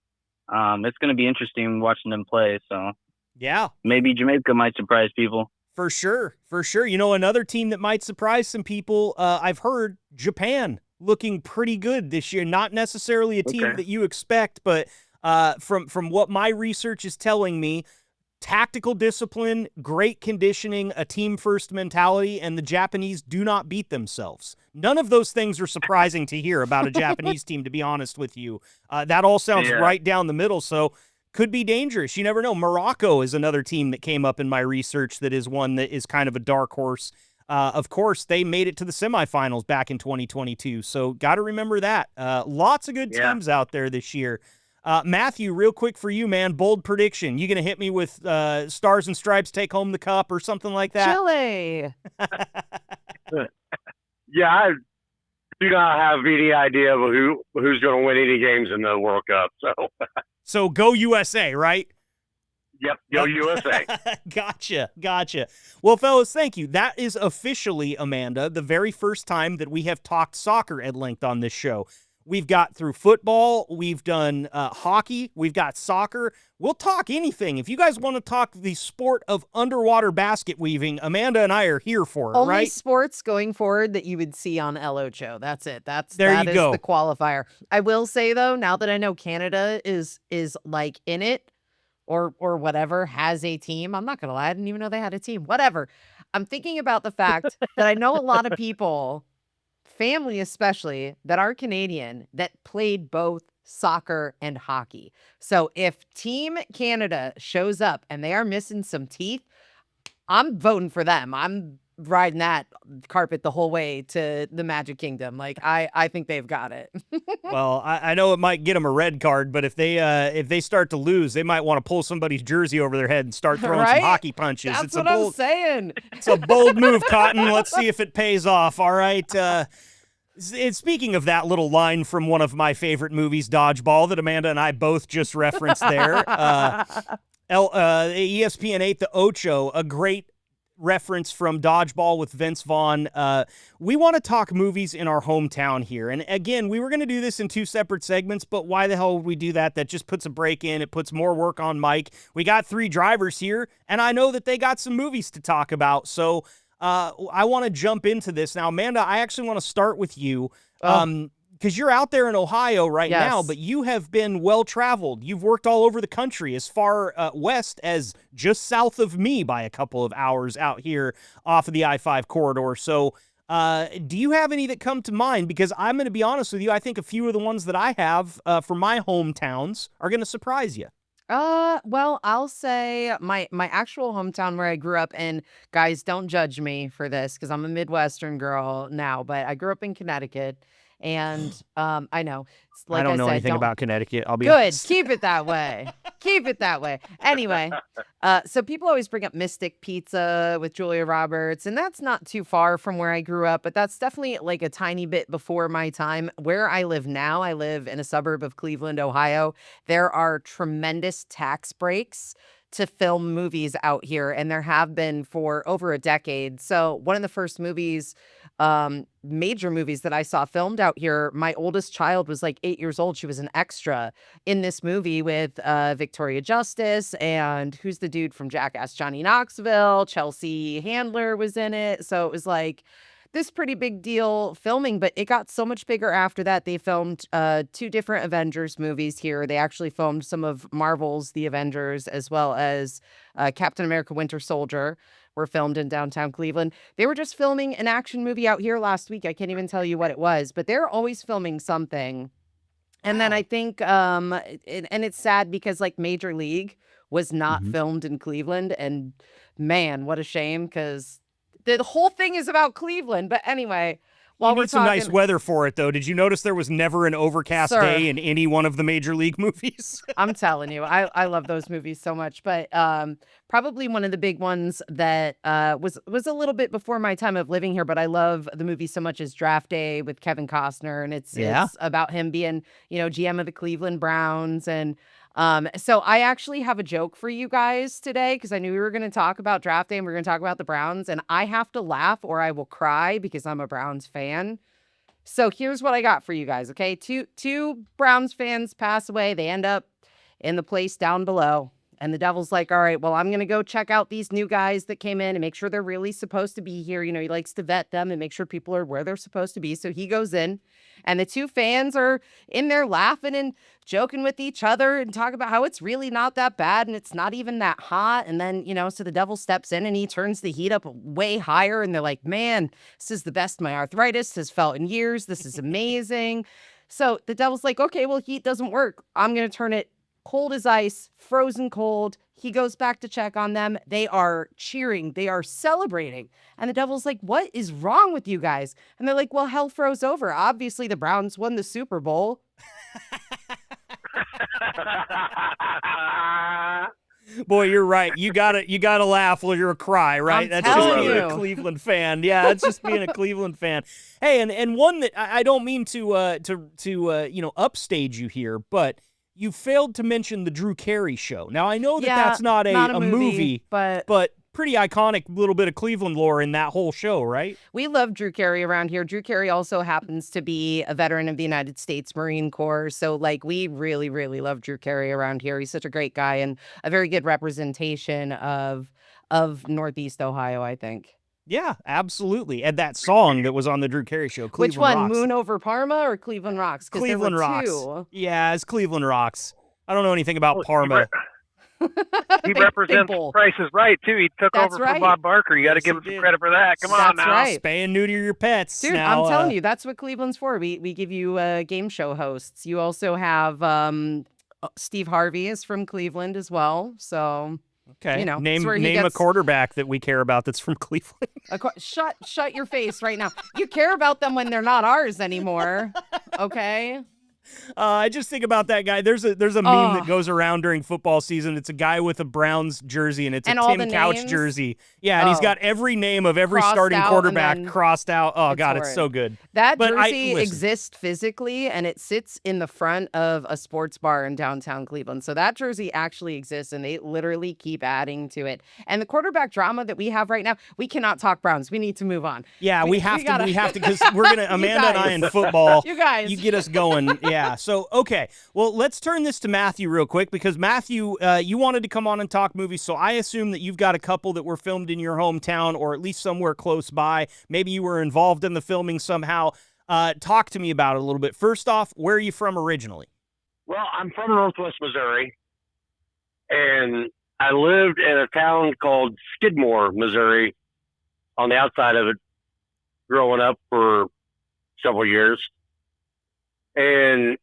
Speaker 4: it's going to be interesting watching them play. So
Speaker 1: yeah,
Speaker 4: maybe Jamaica might surprise people.
Speaker 1: For sure. Another team that might surprise some people, I've heard Japan looking pretty good this year. Not necessarily a team that you expect, but from what my research is telling me, tactical discipline, great conditioning, a team-first mentality, and the Japanese do not beat themselves. None of those things are surprising to hear about a Japanese team, to be honest with you. That all sounds right down the middle, so could be dangerous. You never know. Morocco is another team that came up in my research that is one that is kind of a dark horse. Of course, they made it to the semifinals back in 2022, so got to remember that. Lots of good teams out there this year. Matthew, real quick for you, man, bold prediction. You going to hit me with Stars and Stripes take home the cup or something like that?
Speaker 2: Chile.
Speaker 6: Yeah, I do not have any idea of who's going to win any games in the World Cup.
Speaker 1: So go USA, right?
Speaker 6: Yep, go USA.
Speaker 1: Gotcha. Well, fellas, thank you. That is officially, Amanda, the very first time that we have talked soccer at length on this show. We've got through football, we've done hockey, we've got soccer. We'll talk anything. If you guys want to talk the sport of underwater basket weaving, Amanda and I are here for it,
Speaker 2: Only
Speaker 1: right?
Speaker 2: sports going forward that you would see on El Ocho. That's it. That is
Speaker 1: go.
Speaker 2: the qualifier. I will say, though, now that I know Canada is like in it or whatever, has a team. I'm not going to lie. I didn't even know they had a team. Whatever. I'm thinking about the fact that I know a lot of people, family especially, that are Canadian that played both soccer and hockey. So if Team Canada shows up and they are missing some teeth, I'm voting for them. I'm riding that carpet the whole way to the Magic Kingdom. Like, I think they've got it.
Speaker 1: Well, I know it might get them a red card, but if they start to lose, they might want to pull somebody's jersey over their head and start throwing some
Speaker 2: Right?
Speaker 1: hockey punches.
Speaker 2: That's
Speaker 1: It's
Speaker 2: what
Speaker 1: a
Speaker 2: I'm
Speaker 1: bold,
Speaker 2: saying.
Speaker 1: it's a bold move, Cotton. Let's see if it pays off. All right. Speaking of that little line from one of my favorite movies, Dodgeball, that Amanda and I both just referenced there, ESPN 8, The Ocho, a great reference from Dodgeball with Vince Vaughn. We want to talk movies in our hometown here. And again, we were going to do this in 2 separate segments, but why the hell would we do that? That just puts a break in. It puts more work on Mike. We got 3 drivers here, and I know that they got some movies to talk about. So I want to jump into this. Now, Amanda, I actually want to start with you. Because you're out there in Ohio right now, but you have been well-traveled. You've worked all over the country, as far west as just south of me by a couple of hours out here off of the I-5 corridor. So do you have any that come to mind? Because I'm going to be honest with you, I think a few of the ones that I have from my hometowns are going to surprise you.
Speaker 2: Well, I'll say my actual hometown where I grew up, and guys, don't judge me for this because I'm a Midwestern girl now, but I grew up in Connecticut. And I know, like
Speaker 1: I don't know
Speaker 2: said,
Speaker 1: anything about Connecticut. I'll be
Speaker 2: good.
Speaker 1: honest.
Speaker 2: Keep it that way. Keep it that way. Anyway, so people always bring up Mystic Pizza with Julia Roberts, and that's not too far from where I grew up, but that's definitely like a tiny bit before my time. Where I live now, I live in a suburb of Cleveland, Ohio. There are tremendous tax breaks to film movies out here, and there have been for over a decade. So one of the first movies, major movies that I saw filmed out here, my oldest child was like 8 years old. She was an extra in this movie with Victoria Justice, and who's the dude from Jackass, Johnny Knoxville. Chelsea Handler was in it. So it was like this pretty big deal filming, but it got so much bigger after that. They filmed 2 different Avengers movies here. They actually filmed some of Marvel's The Avengers, as well as Captain America Winter Soldier were filmed in downtown Cleveland. They were just filming an action movie out here last week. I can't even tell you what it was, but they're always filming something. And then I think, and it's sad because like Major League was not filmed in Cleveland, and man, what a shame, because the whole thing is about Cleveland. But anyway, while
Speaker 1: You
Speaker 2: we're
Speaker 1: need some
Speaker 2: talking,
Speaker 1: nice weather for it, though. Did you notice there was never an overcast
Speaker 2: Sir.
Speaker 1: day in any one of the Major League movies?
Speaker 2: I'm telling you, I love those movies so much. But probably one of the big ones that was a little bit before my time of living here, but I love the movie so much, is Draft Day with Kevin Costner, and it's about him being, GM of the Cleveland Browns. And so I actually have a joke for you guys today, because I knew we were going to talk about Draft Day and we are going to talk about the Browns, and I have to laugh or I will cry because I'm a Browns fan. So here's what I got for you guys, okay? Two Browns fans pass away. They end up in the place down below. And the devil's like, all right, well, I'm going to go check out these new guys that came in and make sure they're really supposed to be here. He likes to vet them and make sure people are where they're supposed to be. So he goes in, and the 2 fans are in there laughing and joking with each other and talk about how it's really not that bad and it's not even that hot. And then, so the devil steps in and he turns the heat up way higher. And they're like, man, this is the best my arthritis has felt in years. This is amazing. So the devil's like, okay, well, heat doesn't work. I'm going to turn it cold as ice, frozen cold. He goes back to check on them. They are cheering. They are celebrating. And the devil's like, what is wrong with you guys? And they're like, well, hell froze over. Obviously, the Browns won the Super Bowl.
Speaker 1: Boy, you're right. You gotta laugh or you'll cry, right?
Speaker 2: I'm
Speaker 1: That's just
Speaker 2: telling
Speaker 1: being
Speaker 2: you.
Speaker 1: a Cleveland fan. Yeah, it's just being a Cleveland fan. Hey, and one that I don't mean to upstage you here, but you failed to mention the Drew Carey Show. Now, I know that that's not a movie, but pretty iconic little bit of Cleveland lore in that whole show, right?
Speaker 2: We love Drew Carey around here. Drew Carey also happens to be a veteran of the United States Marine Corps. So, we really, really love Drew Carey around here. He's such a great guy and a very good representation of Northeast Ohio, I think.
Speaker 1: Yeah, absolutely. And that song that was on the Drew Carey Show, Cleveland
Speaker 2: Which one,
Speaker 1: Rocks.
Speaker 2: Moon Over Parma or Cleveland Rocks? 'Cause
Speaker 1: Cleveland
Speaker 2: there were
Speaker 1: Rocks.
Speaker 2: 2.
Speaker 1: Yeah, it's Cleveland Rocks. I don't know anything about Parma.
Speaker 5: He
Speaker 2: Big
Speaker 5: represents
Speaker 2: bull.
Speaker 5: Price is Right, too. He took
Speaker 2: That's
Speaker 5: over
Speaker 2: right.
Speaker 5: from Bob Barker. You got to
Speaker 1: Yes,
Speaker 5: give
Speaker 1: he
Speaker 5: him some
Speaker 1: did.
Speaker 5: credit for that. Come on
Speaker 2: That's
Speaker 5: now.
Speaker 2: right.
Speaker 1: Spay and neuter your pets.
Speaker 2: Dude,
Speaker 1: now,
Speaker 2: I'm telling you, that's what Cleveland's for. We give you game show hosts. You also have Steve Harvey is from Cleveland as well. So
Speaker 1: Okay.
Speaker 2: You know, it's
Speaker 1: name
Speaker 2: where he
Speaker 1: name a
Speaker 2: gets-
Speaker 1: quarterback that we care about that's from Cleveland.
Speaker 2: Shut your face right now. You care about them when they're not ours anymore. Okay.
Speaker 1: I just think about that guy. There's a meme that goes around during football season. It's a guy with a Browns jersey, and it's
Speaker 2: And
Speaker 1: a
Speaker 2: all
Speaker 1: Tim
Speaker 2: the
Speaker 1: Couch
Speaker 2: names?
Speaker 1: jersey. Yeah, and he's
Speaker 2: Oh.
Speaker 1: got every name of every
Speaker 2: Crossed
Speaker 1: starting
Speaker 2: out and
Speaker 1: quarterback
Speaker 2: then
Speaker 1: crossed out. Oh,
Speaker 2: it's
Speaker 1: God, it's
Speaker 2: horrid.
Speaker 1: so good.
Speaker 2: That
Speaker 1: But
Speaker 2: jersey
Speaker 1: listen.
Speaker 2: exists physically, and it sits in the front of a sports bar in downtown Cleveland. So that jersey actually exists, and they literally keep adding to it. And the quarterback drama that we have right now, we cannot talk Browns. We need to move on.
Speaker 1: Yeah, we have
Speaker 2: gotta-
Speaker 1: to, because we're going to, Amanda and I
Speaker 2: guys.
Speaker 1: in football.
Speaker 2: You guys.
Speaker 1: You get us going. Yeah. So, okay. Well, let's turn this to Matthew real quick, because Matthew, you wanted to come on and talk movies. So I assume that you've got a couple that were filmed in your hometown or at least somewhere close by. Maybe you were involved in the filming somehow. Talk to me about it a little bit. First off, where are you from originally?
Speaker 6: Well, I'm from Northwest Missouri, and I lived in a town called Skidmore, Missouri, on the outside of it, growing up for several years. And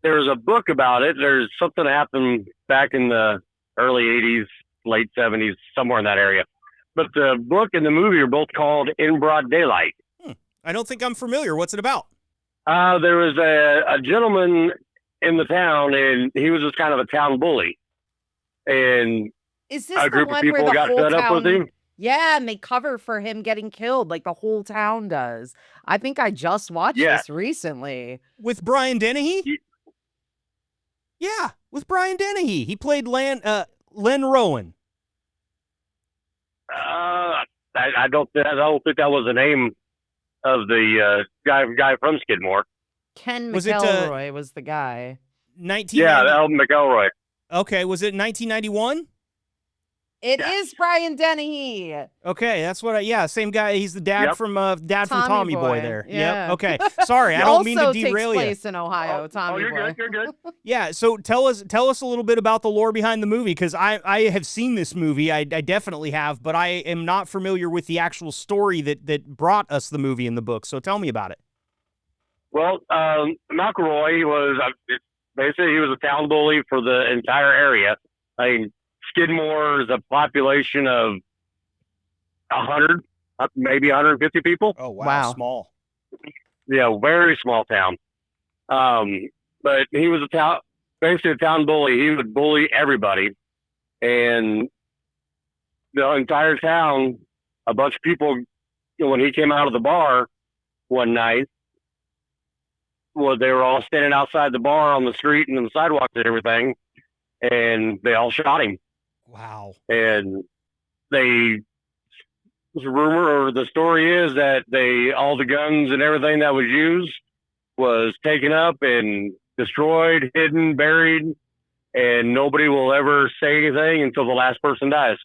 Speaker 6: there was a book about it. There's something that happened back in the early 80s, late 70s, somewhere in that area. But the book and the movie are both called In Broad Daylight.
Speaker 1: I don't think I'm familiar. What's it about?
Speaker 6: There was a gentleman in the town, and he was just kind of a town bully. And
Speaker 2: Is this
Speaker 6: a
Speaker 2: the
Speaker 6: group of
Speaker 2: one where
Speaker 6: people
Speaker 2: the
Speaker 6: got
Speaker 2: whole
Speaker 6: fed up
Speaker 2: town?
Speaker 6: with him.
Speaker 2: Yeah, and they cover for him getting killed like the whole town does. I think I just watched
Speaker 6: Yeah.
Speaker 2: this recently.
Speaker 1: With Brian Dennehy?
Speaker 6: Ye-
Speaker 1: Yeah, with Brian Dennehy. He played Len Rowan.
Speaker 6: I don't think that was the name of the guy from Skidmore.
Speaker 2: Ken
Speaker 1: Was it,
Speaker 2: McElroy was the guy.
Speaker 1: 1990.
Speaker 6: Yeah, Alvin McElroy.
Speaker 1: Okay, was it 1991?
Speaker 2: It
Speaker 6: Yeah.
Speaker 2: is Brian Dennehy.
Speaker 1: Okay, that's what same guy. He's the dad
Speaker 6: Yep.
Speaker 1: from Tommy
Speaker 2: Tommy
Speaker 1: Boy
Speaker 2: Boy,
Speaker 1: there.
Speaker 2: yeah.
Speaker 1: Yep. Okay. Sorry, I
Speaker 2: It
Speaker 1: don't mean to
Speaker 2: also
Speaker 1: derail
Speaker 2: takes
Speaker 1: you.
Speaker 2: place in Ohio, Tommy
Speaker 6: you're
Speaker 2: Boy.
Speaker 6: good. You're good.
Speaker 1: Yeah, so tell us a little bit about the lore behind the movie, because I have seen this movie. I definitely have, but I am not familiar with the actual story that brought us the movie in the book. So tell me about it.
Speaker 6: Well, McElroy was basically he was a town bully for the entire area. I mean, Skidmore is a population of 100, maybe 150 people.
Speaker 1: Oh
Speaker 2: Wow.
Speaker 1: small.
Speaker 6: Yeah, very small town. But he was basically a town bully. He would bully everybody, and the entire town. A bunch of people, when he came out of the bar one night, they were all standing outside the bar on the street and on the sidewalks and everything, and they all shot him.
Speaker 1: Wow.
Speaker 6: And the rumor or the story is that all the guns and everything that was used was taken up and destroyed, hidden, buried, and nobody will ever say anything until the last person dies.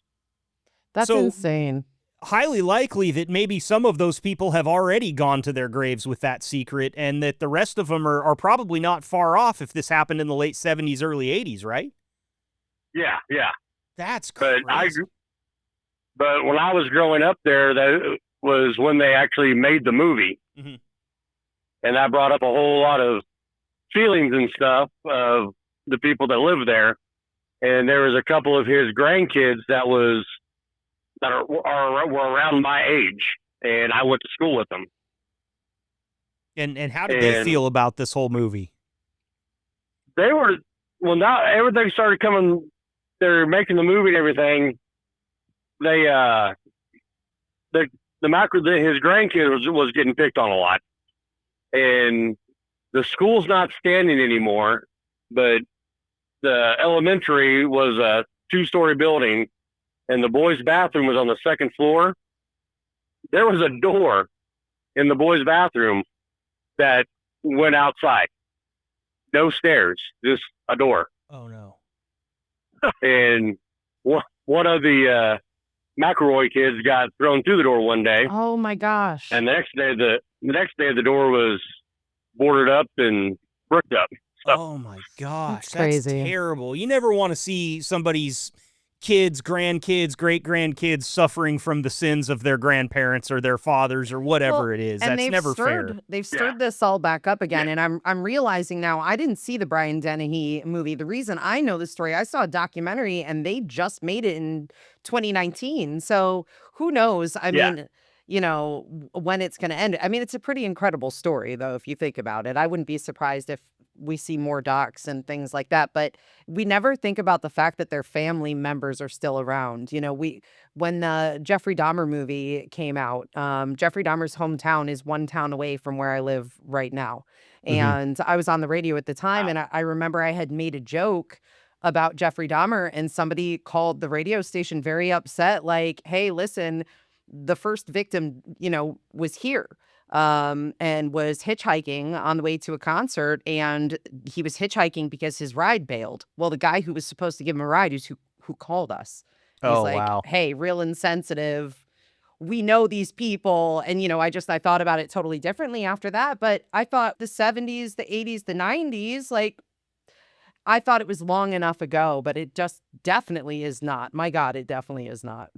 Speaker 2: That's
Speaker 1: So-
Speaker 2: insane.
Speaker 1: Highly likely that maybe some of those people have already gone to their graves with that secret, and that the rest of them are probably not far off if this happened in the late 70s, early 80s, right?
Speaker 6: Yeah.
Speaker 1: That's
Speaker 6: But
Speaker 1: crazy.
Speaker 6: but when I was growing up there, that was when they actually made the movie.
Speaker 1: Mhm.
Speaker 6: And that brought up a whole lot of feelings and stuff of the people that live there. And there was a couple of his grandkids were around my age, and I went to school with them.
Speaker 1: And how did they
Speaker 6: And-
Speaker 1: feel about this whole movie?
Speaker 6: They were now everything started coming. They're making the movie and everything. They his grandkid was getting picked on a lot, and the school's not standing anymore. But the elementary was a 2-story building, and the boys' bathroom was on the second floor. There was a door in the boys' bathroom that went outside. No stairs, just a door.
Speaker 1: Oh, no.
Speaker 6: And one of the McElroy kids got thrown through the door one day,
Speaker 2: Oh my gosh.
Speaker 6: and the next day the door was boarded up and bricked up.
Speaker 1: Oh, my gosh. That's
Speaker 2: crazy.
Speaker 1: terrible. You never want to see somebody's kids, grandkids, great grandkids suffering from the sins of their grandparents or their fathers or whatever
Speaker 2: Well,
Speaker 1: it is.
Speaker 2: and
Speaker 1: That's never fair.
Speaker 2: they've stirred this all back up again. And I'm realizing now I didn't see the Brian Dennehy movie. The reason I know the story, I saw a documentary and they just made it in 2019. So who knows? I mean, when it's going to end. I mean, it's a pretty incredible story, though, if you think about it. I wouldn't be surprised if we see more docs and things like that. But we never think about the fact that their family members are still around. When the Jeffrey Dahmer movie came out, Jeffrey Dahmer's hometown is one town away from where I live right now. And I was on the radio at the time, and I remember I had made a joke about Jeffrey Dahmer, and somebody called the radio station very upset, like, hey, listen, the first victim, was here. And was hitchhiking on the way to a concert, and he was hitchhiking because his ride bailed. Well, the guy who was supposed to give him a ride is who called us. He's
Speaker 1: Oh,
Speaker 2: like,
Speaker 1: wow.
Speaker 2: hey, real insensitive. We know these people. And, I thought about it totally differently after that. But I thought the 70s, the 80s, the 90s, like, I thought it was long enough ago, but it just definitely is not. My God, it definitely is not.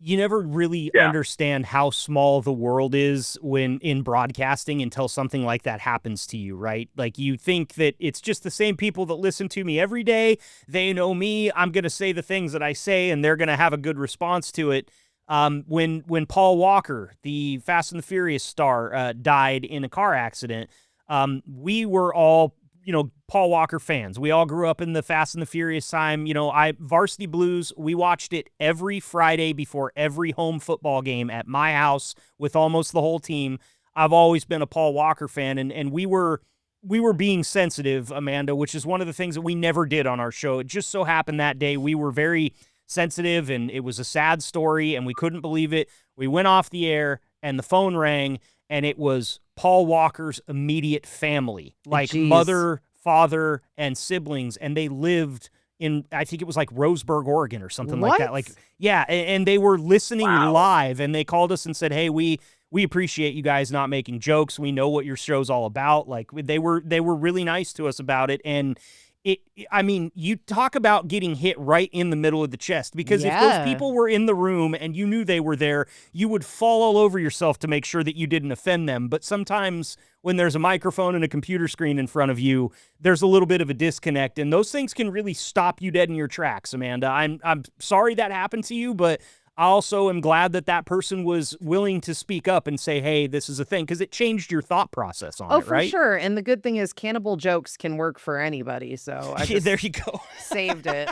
Speaker 1: You never really understand how small the world is when in broadcasting until something like that happens to you, right? Like, you think that it's just the same people that listen to me every day. They know me. I'm going to say the things that I say, and they're going to have a good response to it. When Paul Walker, the Fast and the Furious star, died in a car accident, we were all Paul Walker fans. We all grew up in the Fast and the Furious time. Varsity Blues, we watched it every Friday before every home football game at my house with almost the whole team. I've always been a Paul Walker fan, and we were being sensitive, Amanda, which is one of the things that we never did on our show. It just so happened that day we were very sensitive, and it was a sad story, and we couldn't believe it. We went off the air, and the phone rang, and it was Paul Walker's immediate family, like mother, father, and siblings, and they lived in, I think it was like Roseburg, Oregon or something like that. Like, yeah, and they were listening live, and they called us and said, hey, we appreciate you guys not making jokes. We know what your show's all about. Like, they were really nice to us about it, and you talk about getting hit right in the middle of the chest, because if those people were in the room and you knew they were there, you would fall all over yourself to make sure that you didn't offend them. But sometimes when there's a microphone and a computer screen in front of you, there's a little bit of a disconnect, and those things can really stop you dead in your tracks, Amanda. I'm sorry that happened to you, but I also am glad that person was willing to speak up and say, hey, this is a thing, because it changed your thought process on it, right?
Speaker 2: Oh, for sure. And the good thing is cannibal jokes can work for anybody. So I just
Speaker 1: there you go.
Speaker 2: saved it.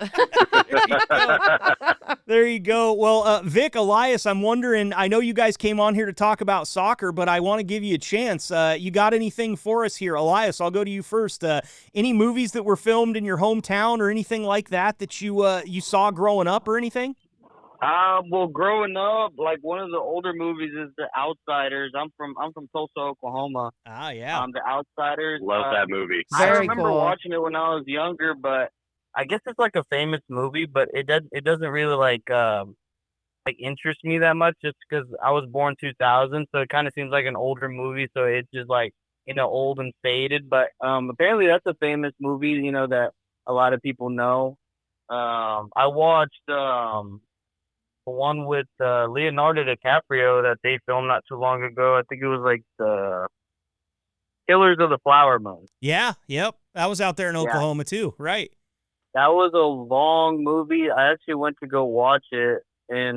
Speaker 1: There you go. Well, Vic, Elias, I'm wondering, I know you guys came on here to talk about soccer, but I want to give you a chance. You got anything for us here? Elias, I'll go to you first. Any movies that were filmed in your hometown or anything like that you saw growing up or anything?
Speaker 4: Well, growing up, like one of the older movies is The Outsiders. I'm from Tulsa, Oklahoma.
Speaker 1: Ah, yeah.
Speaker 4: The Outsiders.
Speaker 6: Love that movie.
Speaker 4: I
Speaker 2: Very
Speaker 4: remember
Speaker 2: cool.
Speaker 4: watching it when I was younger, but I guess it's like a famous movie, but it doesn't really like interest me that much, just because I was born 2000, so it kind of seems like an older movie, so it's just like old and faded. But apparently that's a famous movie, that a lot of people know. I watched one with Leonardo DiCaprio that they filmed not too long ago. I think it was like the Killers of the Flower Moon.
Speaker 1: Yeah, yep. That was out there in Oklahoma too, right?
Speaker 4: That was a long movie. I actually went to go watch it, and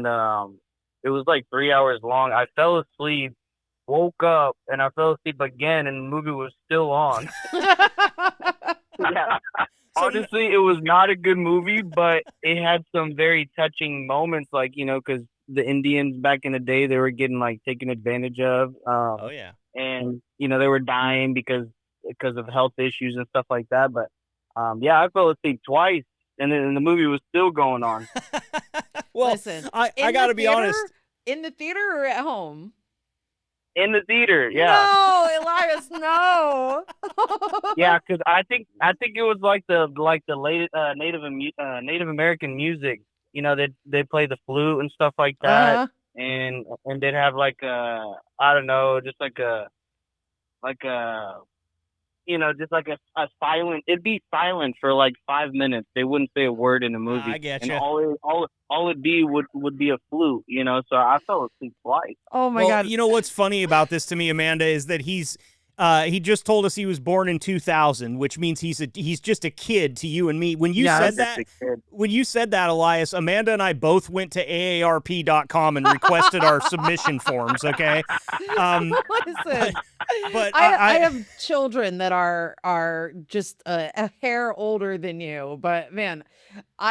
Speaker 4: it was like 3 hours long. I fell asleep, woke up, and I fell asleep again, and the movie was still on. Yeah. Honestly, it was not a good movie, but it had some very touching moments, like, because the Indians back in the day, they were getting like taken advantage of.
Speaker 1: Oh yeah.
Speaker 4: And they were dying because of health issues and stuff like that. But I fell asleep twice, and then the movie was still going on.
Speaker 1: Well,
Speaker 2: Listen,
Speaker 1: I got to be honest.
Speaker 2: In the theater or at home?
Speaker 4: In the theater, yeah.
Speaker 2: No, Elias, no.
Speaker 4: Yeah, because I think it was like the late Native American music. They play the flute and stuff like that, and they'd have like I don't know, just like a just like a silent. It'd be silent for like 5 minutes. They wouldn't say a word in the movie,
Speaker 1: I get
Speaker 4: and
Speaker 1: you.
Speaker 4: all it'd be would be a flute. So I fell asleep twice.
Speaker 2: Oh my
Speaker 1: Well,
Speaker 2: God.
Speaker 1: you know what's funny about this to me, Amanda, is that he just told us he was born in 2000, which means he's just a kid to you and me. When you
Speaker 2: Yes.
Speaker 1: said that, Elias, Amanda and I both went to AARP.com and requested our submission forms. Okay.
Speaker 2: Listen,
Speaker 1: but
Speaker 2: I have children that are just a hair older than you, but man,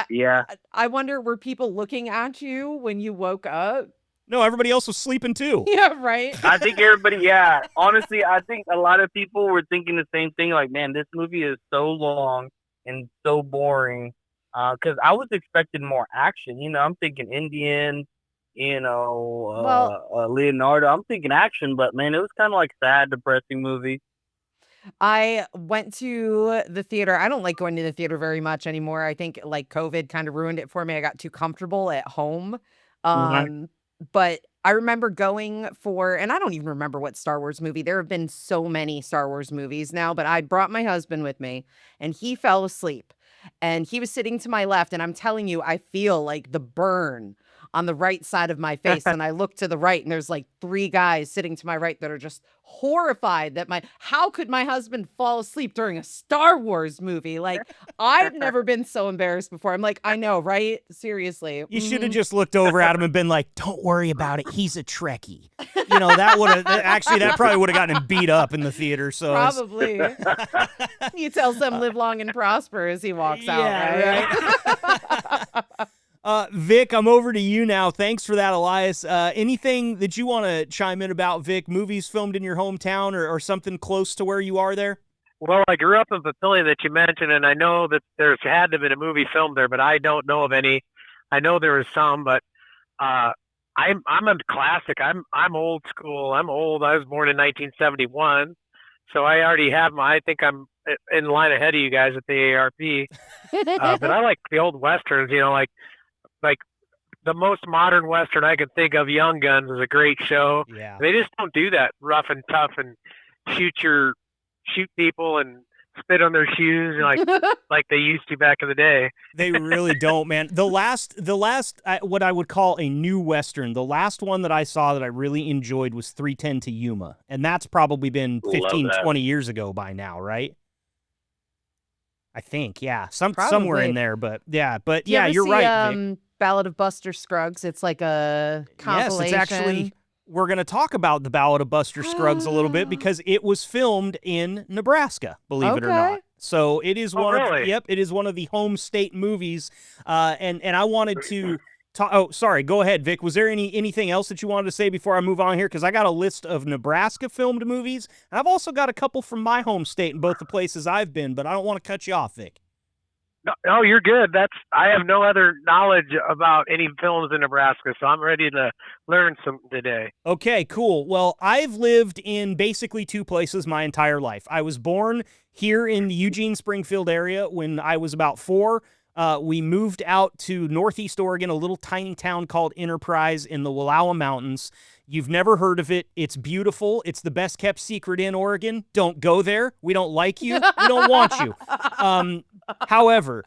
Speaker 4: Yeah.
Speaker 2: I wonder, were people looking at you when you woke up?
Speaker 1: No, everybody else was sleeping too.
Speaker 2: Yeah, right.
Speaker 4: I think everybody, yeah. Honestly, I think a lot of people were thinking the same thing. Like, man, this movie is so long and so boring. Because I was expecting more action. I'm thinking Indian, Leonardo. I'm thinking action, but man, it was kind of like sad, depressing movie.
Speaker 2: I went to the theater. I don't like going to the theater very much anymore. I think like COVID kind of ruined it for me. I got too comfortable at home.
Speaker 4: Mhm.
Speaker 2: But I remember going for, and I don't even remember what Star Wars movie. There have been so many Star Wars movies now, but I brought my husband with me and he fell asleep and he was sitting to my left. And I'm telling you, I feel like the burn on the right side of my face. And I look to the right and there's like 3 guys sitting to my right that are just horrified that how could my husband fall asleep during a Star Wars movie? Like, I've never been so embarrassed before. I'm like, I know, right? Seriously.
Speaker 1: You should have
Speaker 2: Mhm.
Speaker 1: just looked over at him and been like, "Don't worry about it. He's a Trekkie." That probably would have gotten him beat up in the theater. So
Speaker 2: Probably. He tells them live long and prosper as he walks out,
Speaker 1: Yeah,
Speaker 2: right?
Speaker 1: Vic, I'm over to you now. Thanks for that, Elias. Anything that you want to chime in about, Vic? Movies filmed in your hometown or something close to where you are there?
Speaker 5: Well, I grew up in Papillion that you mentioned, and I know that there's had to have been a movie filmed there, but I don't know of any. I know there was some, but I'm a classic. I'm old school. I'm old. I was born in 1971, so I already have I think I'm in line ahead of you guys at the AARP. But I like the old westerns. Like the most modern western I can think of, Young Guns, is a great show.
Speaker 1: Yeah.
Speaker 5: They just don't do that rough and tough and shoot people and spit on their shoes like they used to back in the day.
Speaker 1: They really don't, man. The last, what I would call a new Western, the last one that I saw that I really enjoyed was 3:10 to Yuma. And that's probably been 15,
Speaker 6: Love that.
Speaker 1: 20 years ago by now, right? I think, yeah. Somewhere
Speaker 2: Probably.
Speaker 1: in there, but yeah. But
Speaker 2: Do you
Speaker 1: yeah,
Speaker 2: ever
Speaker 1: you're
Speaker 2: see,
Speaker 1: right, Vic.
Speaker 2: Ballad of Buster Scruggs? It's like a
Speaker 1: Yes,
Speaker 2: compilation.
Speaker 1: it's actually, we're going to talk about the Ballad of Buster Scruggs a little bit because it was filmed in Nebraska, believe it or not.
Speaker 2: Okay.
Speaker 1: So it is
Speaker 5: really?
Speaker 1: it is one of the home state movies. And I wanted to talk, oh, sorry, go ahead, Vic. Was there anything else that you wanted to say before I move on here? Because I got a list of Nebraska filmed movies. And I've also got a couple from my home state in both the places I've been, but I don't want to cut you off, Vic.
Speaker 5: No, you're good. I have no other knowledge about any films in Nebraska, so I'm ready to learn some today.
Speaker 1: Okay, cool. Well, I've lived in basically 2 places my entire life. I was born here in the Eugene Springfield area when I was about 4. We moved out to Northeast Oregon, a little tiny town called Enterprise in the Wallowa Mountains. You've never heard of it. It's beautiful. It's the best kept secret in Oregon. Don't go there. We don't like you. We don't want you. However,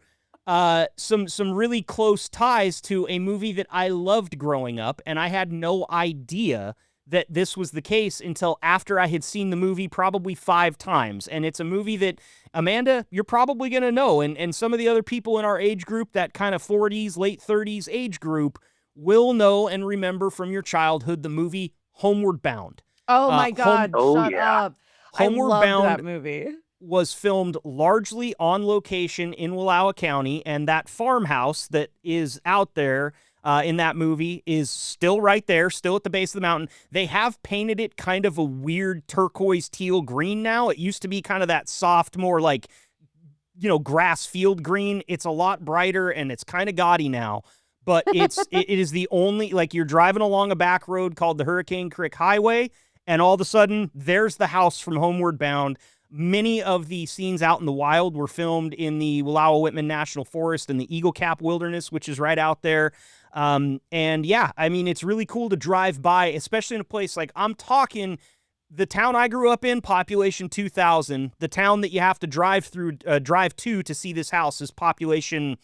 Speaker 1: some really close ties to a movie that I loved growing up, and I had no idea that this was the case until after I had seen the movie probably 5 times. And it's a movie that, Amanda, you're probably going to know, and some of the other people in our age group, that kind of 40s, late 30s age group, will know and remember from your childhood the movie Homeward Bound.
Speaker 2: Oh my God!
Speaker 4: Oh,
Speaker 2: Shut
Speaker 4: yeah.
Speaker 2: up!
Speaker 1: Homeward
Speaker 2: I loved
Speaker 1: Bound
Speaker 2: that movie.
Speaker 1: was filmed largely on location in Wallowa County, and that farmhouse that is out there in that movie is still right there, still at the base of the mountain. They have painted it kind of a weird turquoise teal green now. It used to be kind of that soft, more like, grass field green. It's a lot brighter, and it's kind of gaudy now. But it is the only, like, you're driving along a back road called the Hurricane Creek Highway, and all of a sudden, there's the house from Homeward Bound. Many of the scenes out in the wild were filmed in the Wallowa-Whitman National Forest and the Eagle Cap Wilderness, which is right out there. And yeah, I mean, it's really cool to drive by, especially in a place like, I'm talking the town I grew up in, population 2,000. The town that you have to drive to see this house is population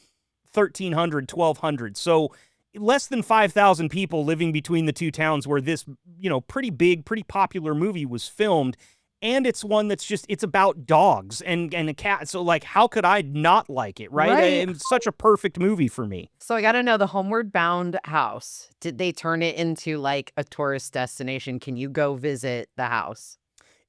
Speaker 1: 1,300, 1,200. So less than 5,000 people living between the two towns where this, pretty big, pretty popular movie was filmed. And it's one that's it's about dogs and a cat. So, like, how could I not like it, right? It's such a perfect movie for me.
Speaker 2: So I got to know, the Homeward Bound house, did they turn it into, like, a tourist destination? Can you go visit the house?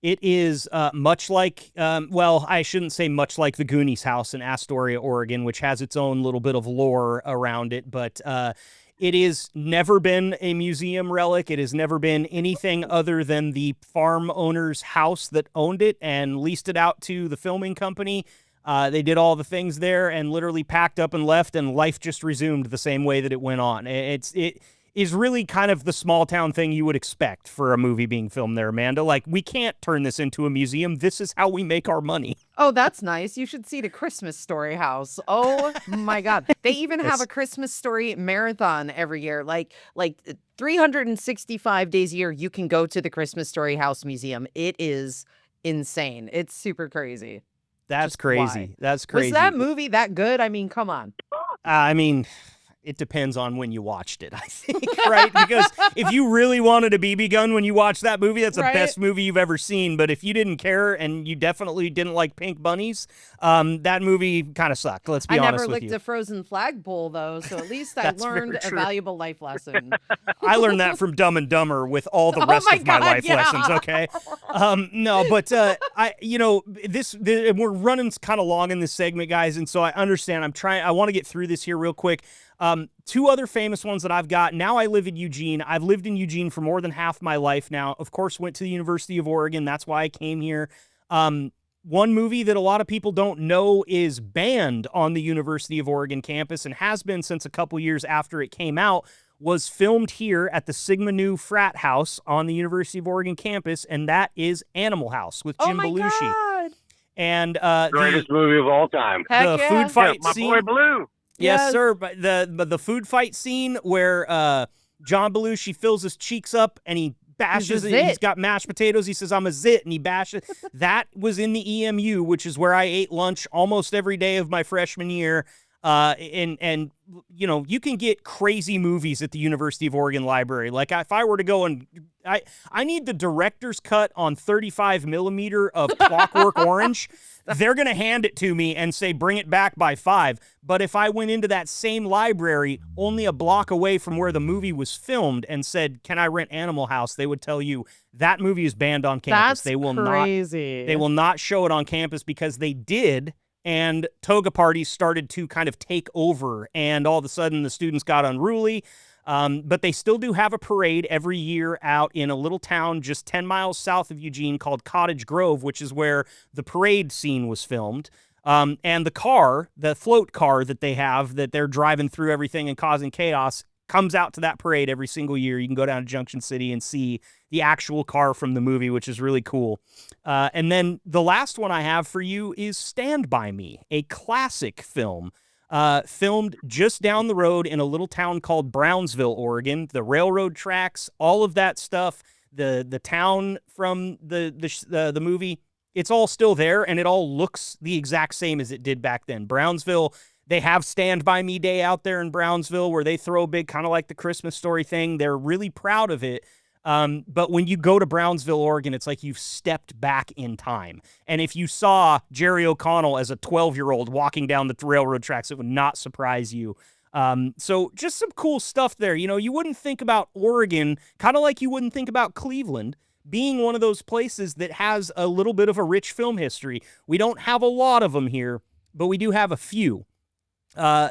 Speaker 1: It is much like, I shouldn't say much like the Goonies house in Astoria, Oregon, which has its own little bit of lore around it, but it has never been a museum relic. It has never been anything other than the farm owner's house that owned it and leased it out to the filming company. They did all the things there and literally packed up and left, and life just resumed the same way that it went on. It is really kind of the small town thing you would expect for a movie being filmed there, Amanda. Like, we can't turn this into a museum. This is how we make our money.
Speaker 2: Oh, that's nice. You should see the Christmas Story house. Oh my God. They even have a Christmas Story marathon every year. Like 365 days a year, you can go to the Christmas Story house museum. It is insane. It's super crazy.
Speaker 1: That's
Speaker 2: Just
Speaker 1: crazy.
Speaker 2: why?
Speaker 1: That's crazy.
Speaker 2: Was that movie that good? I mean, come on.
Speaker 1: It depends on when you watched it, I think, right? Because if you really wanted a BB gun when you watched that movie, that's the best movie you've ever seen. But if you didn't care and you definitely didn't like pink bunnies, that movie kind of sucked. Let's be honest with you.
Speaker 2: I never licked a frozen flagpole, though, so at least I learned a valuable life lesson.
Speaker 1: I learned that from Dumb and Dumber with all the rest of my life lessons, okay? No, but we're running kind of long in this segment, guys, and so I understand. I want to get through this here real quick. Two other famous ones that I've got. Now I live in Eugene. I've lived in Eugene for more than half my life now. Of course, went to the University of Oregon. That's why I came here. One movie that a lot of people don't know is banned on the University of Oregon campus and has been since a couple years after it came out, was filmed here at the Sigma Nu frat house on the University of Oregon campus, and that is Animal House with Jim Belushi.
Speaker 2: God.
Speaker 1: And
Speaker 6: greatest movie of all time.
Speaker 1: The food fight
Speaker 6: my
Speaker 1: scene.
Speaker 6: boy Blue.
Speaker 1: Yes, sir. But the food fight scene where John Belushi fills his cheeks up and he bashes it. He's got mashed potatoes. He says, "I'm a zit," and he bashes. That was in the EMU, which is where I ate lunch almost every day of my freshman year. And you can get crazy movies at the University of Oregon Library. Like, if I were to go and I need the director's cut on 35 millimeter of Clockwork Orange. They're going to hand it to me and say, bring it back by 5. But if I went into that same library only a block away from where the movie was filmed and said, can I rent Animal House? They would tell you that movie is banned on campus.
Speaker 2: That's crazy.
Speaker 1: They will not show it on campus because they did. And toga parties started to kind of take over, and all of a sudden the students got unruly. But they still do have a parade every year out in a little town just 10 miles south of Eugene called Cottage Grove, which is where the parade scene was filmed. And the float car that they have, that they're driving through everything and causing chaos, comes out to that parade every single year. You can go down to Junction City and see the actual car from the movie, which is really cool. And then the last one I have for you is Stand By Me, a classic film. Filmed just down the road in a little town called Brownsville, Oregon. The railroad tracks, all of that stuff, the town from the movie, it's all still there, and it all looks the exact same as it did back then. Brownsville, they have Stand By Me Day out there in Brownsville where they throw big, kind of like the Christmas Story thing. They're really proud of it. But when you go to Brownsville, Oregon, it's like you've stepped back in time. And if you saw Jerry O'Connell as a 12-year-old walking down the railroad tracks, it would not surprise you. So just some cool stuff there. You wouldn't think about Oregon, kind of like you wouldn't think about Cleveland, being one of those places that has a little bit of a rich film history. We don't have a lot of them here, but we do have a few.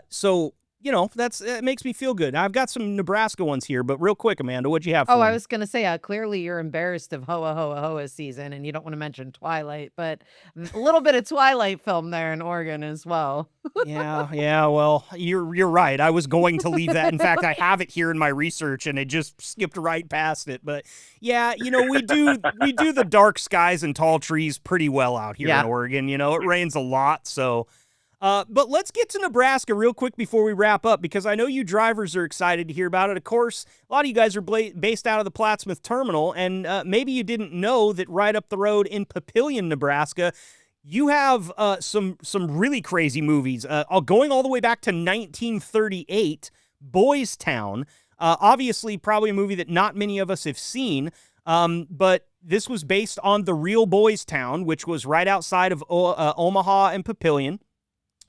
Speaker 1: So it makes me feel good. I've got some Nebraska ones here, but real quick, Amanda, what'd you have for me?
Speaker 2: I was going to say, clearly you're embarrassed of Hoa Hoa Hoa season, and you don't want to mention Twilight, but a little bit of Twilight film there in Oregon as well.
Speaker 1: Yeah, well, you're right. I was going to leave that. In fact, I have it here in my research, and it just skipped right past it. But yeah, we do the dark skies and tall trees pretty well out here in Oregon. It rains a lot, so... But let's get to Nebraska real quick before we wrap up, because I know you drivers are excited to hear about it. Of course, a lot of you guys are based out of the Plattsmouth terminal, and maybe you didn't know that right up the road in Papillion, Nebraska, you have some really crazy movies. Going all the way back to 1938, Boys Town. Obviously, probably a movie that not many of us have seen, but this was based on the real Boys Town, which was right outside of Omaha and Papillion.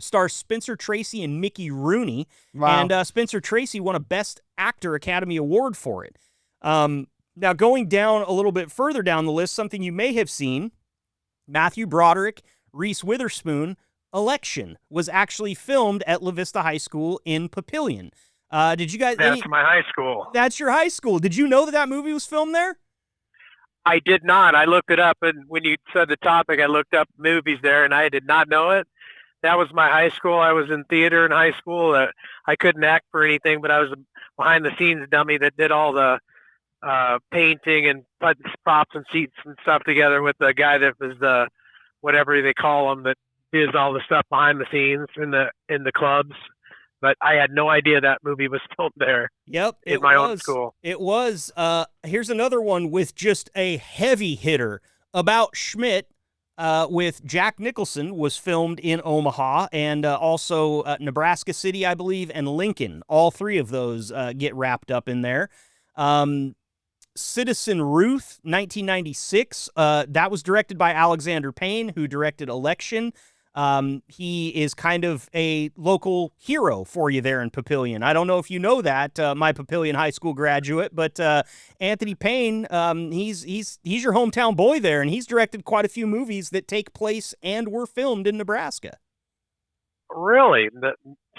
Speaker 1: Stars Spencer Tracy and Mickey Rooney.
Speaker 2: Wow.
Speaker 1: And Spencer Tracy won a Best Actor Academy Award for it. Now, going down a little bit further down the list, something you may have seen, Matthew Broderick, Reese Witherspoon, Election was actually filmed at La Vista High School in Papillion. Did you guys...
Speaker 5: That's my high school.
Speaker 1: That's your high school. Did you know that movie was filmed there?
Speaker 5: I did not. I looked it up, and when you said the topic, I looked up movies there, and I did not know it. That was my high school. I was in theater in high school. I couldn't act for anything, but I was a behind-the-scenes dummy that did all the painting and putting props and seats and stuff together with the guy that was the whatever they call him that does all the stuff behind the scenes in the clubs. But I had no idea that movie was filmed there.
Speaker 1: Yep,
Speaker 5: in my own school.
Speaker 1: It was. Here's another one with just a heavy hitter about Schmidt. With Jack Nicholson, was filmed in Omaha, and also Nebraska City, I believe, and Lincoln. All three of those get wrapped up in there. Citizen Ruth, 1996. That was directed by Alexander Payne, who directed Election. He is kind of a local hero for you there in Papillion. I don't know if you know that, my Papillion High School graduate, but Anthony Payne, he's your hometown boy there, and he's directed quite a few movies that take place and were filmed in Nebraska.
Speaker 5: Really?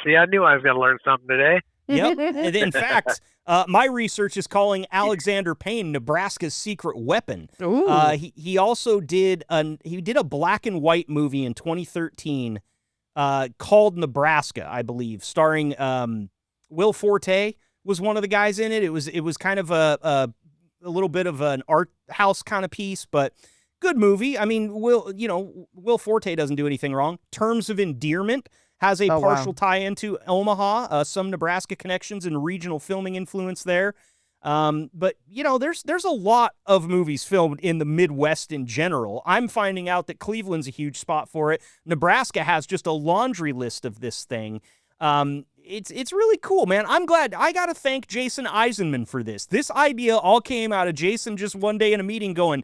Speaker 5: See, I knew I was going to learn something today.
Speaker 1: Yep. And in fact, my research is calling Alexander Payne Nebraska's secret weapon.
Speaker 2: Ooh.
Speaker 1: He also did a black and white movie in 2013 called Nebraska, I believe, starring Will Forte was one of the guys in it. It was kind of a little bit of an art house kind of piece, but good movie. I mean, Will Forte doesn't do anything wrong. Terms of Endearment has a partial tie-in to Omaha, some Nebraska connections and regional filming influence there. But, there's a lot of movies filmed in the Midwest in general. I'm finding out that Cleveland's a huge spot for it. Nebraska has just a laundry list of this thing. It's really cool, man. I'm glad. I got to thank Jason Eisenman for this. This idea all came out of Jason just one day in a meeting going,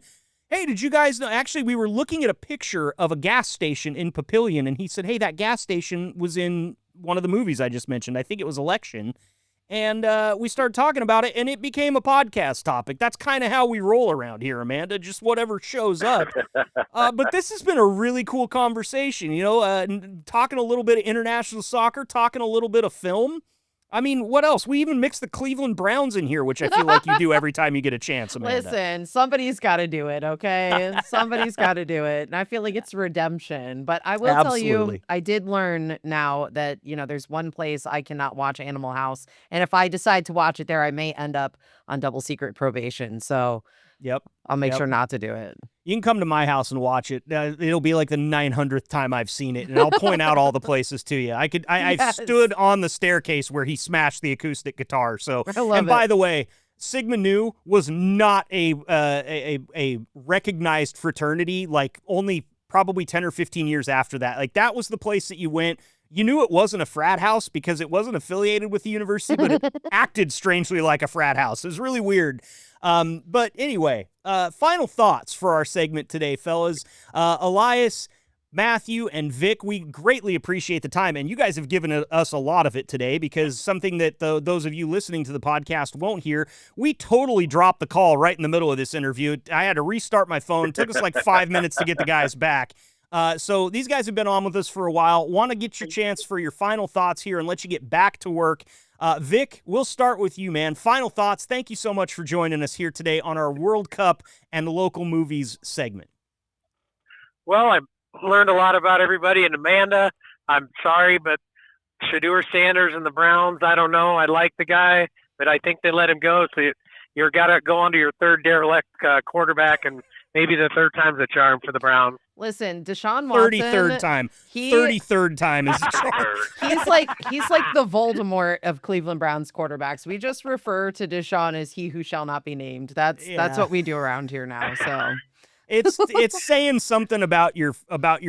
Speaker 1: hey, did you guys know? Actually, we were looking at a picture of a gas station in Papillion, and he said, hey, that gas station was in one of the movies I just mentioned. I think it was Election. And we started talking about it, and it became a podcast topic. That's kind of how we roll around here, Amanda, just whatever shows up. But this has been a really cool conversation, talking a little bit of international soccer, talking a little bit of film. I mean, what else? We even mixed the Cleveland Browns in here, which I feel like you do every time you get a chance, Amanda.
Speaker 2: Listen, somebody's got to do it, okay? Somebody's got to do it. And I feel like it's redemption. But I will tell you,
Speaker 1: Absolutely.
Speaker 2: I did learn now that, there's one place I cannot watch Animal House. And if I decide to watch it there, I may end up on double secret probation. So
Speaker 1: Yep.
Speaker 2: I'll make
Speaker 1: Yep.
Speaker 2: sure not to do it.
Speaker 1: You can come to my house and watch it. It'll be like the 900th time I've seen it, and I'll point out all the places to you. I
Speaker 2: Yes.
Speaker 1: stood on the staircase where he smashed the acoustic guitar. So,
Speaker 2: I love
Speaker 1: and by
Speaker 2: it.
Speaker 1: the way, Sigma Nu was not a recognized fraternity. Like only probably 10 or 15 years after that. Like that was the place that you went. You knew it wasn't a frat house because it wasn't affiliated with the university, but it acted strangely like a frat house. It was really weird. But anyway, final thoughts for our segment today, fellas. Elias, Matthew, and Vic, we greatly appreciate the time, and you guys have given us a lot of it today because something that those of you listening to the podcast won't hear, we totally dropped the call right in the middle of this interview. I had to restart my phone. It took us like 5 minutes to get the guys back. So these guys have been on with us for a while. Want to get your chance for your final thoughts here and let you get back to work. Vic, we'll start with you, man. Final thoughts. Thank you so much for joining us here today on our World Cup and local movies segment.
Speaker 5: Well, I learned a lot about everybody, and Amanda, I'm sorry, but Shedeur Sanders and the Browns, I don't know. I like the guy, but I think they let him go. So you're got to go on to your third derelict quarterback, and maybe the third time's a charm for the Browns.
Speaker 2: Listen, Deshaun Watson.
Speaker 1: 33rd time. 33rd time is the charm.
Speaker 2: He's like the Voldemort of Cleveland Browns quarterbacks. We just refer to Deshaun as he who shall not be named. That's what we do around here now. So
Speaker 1: it's saying something about your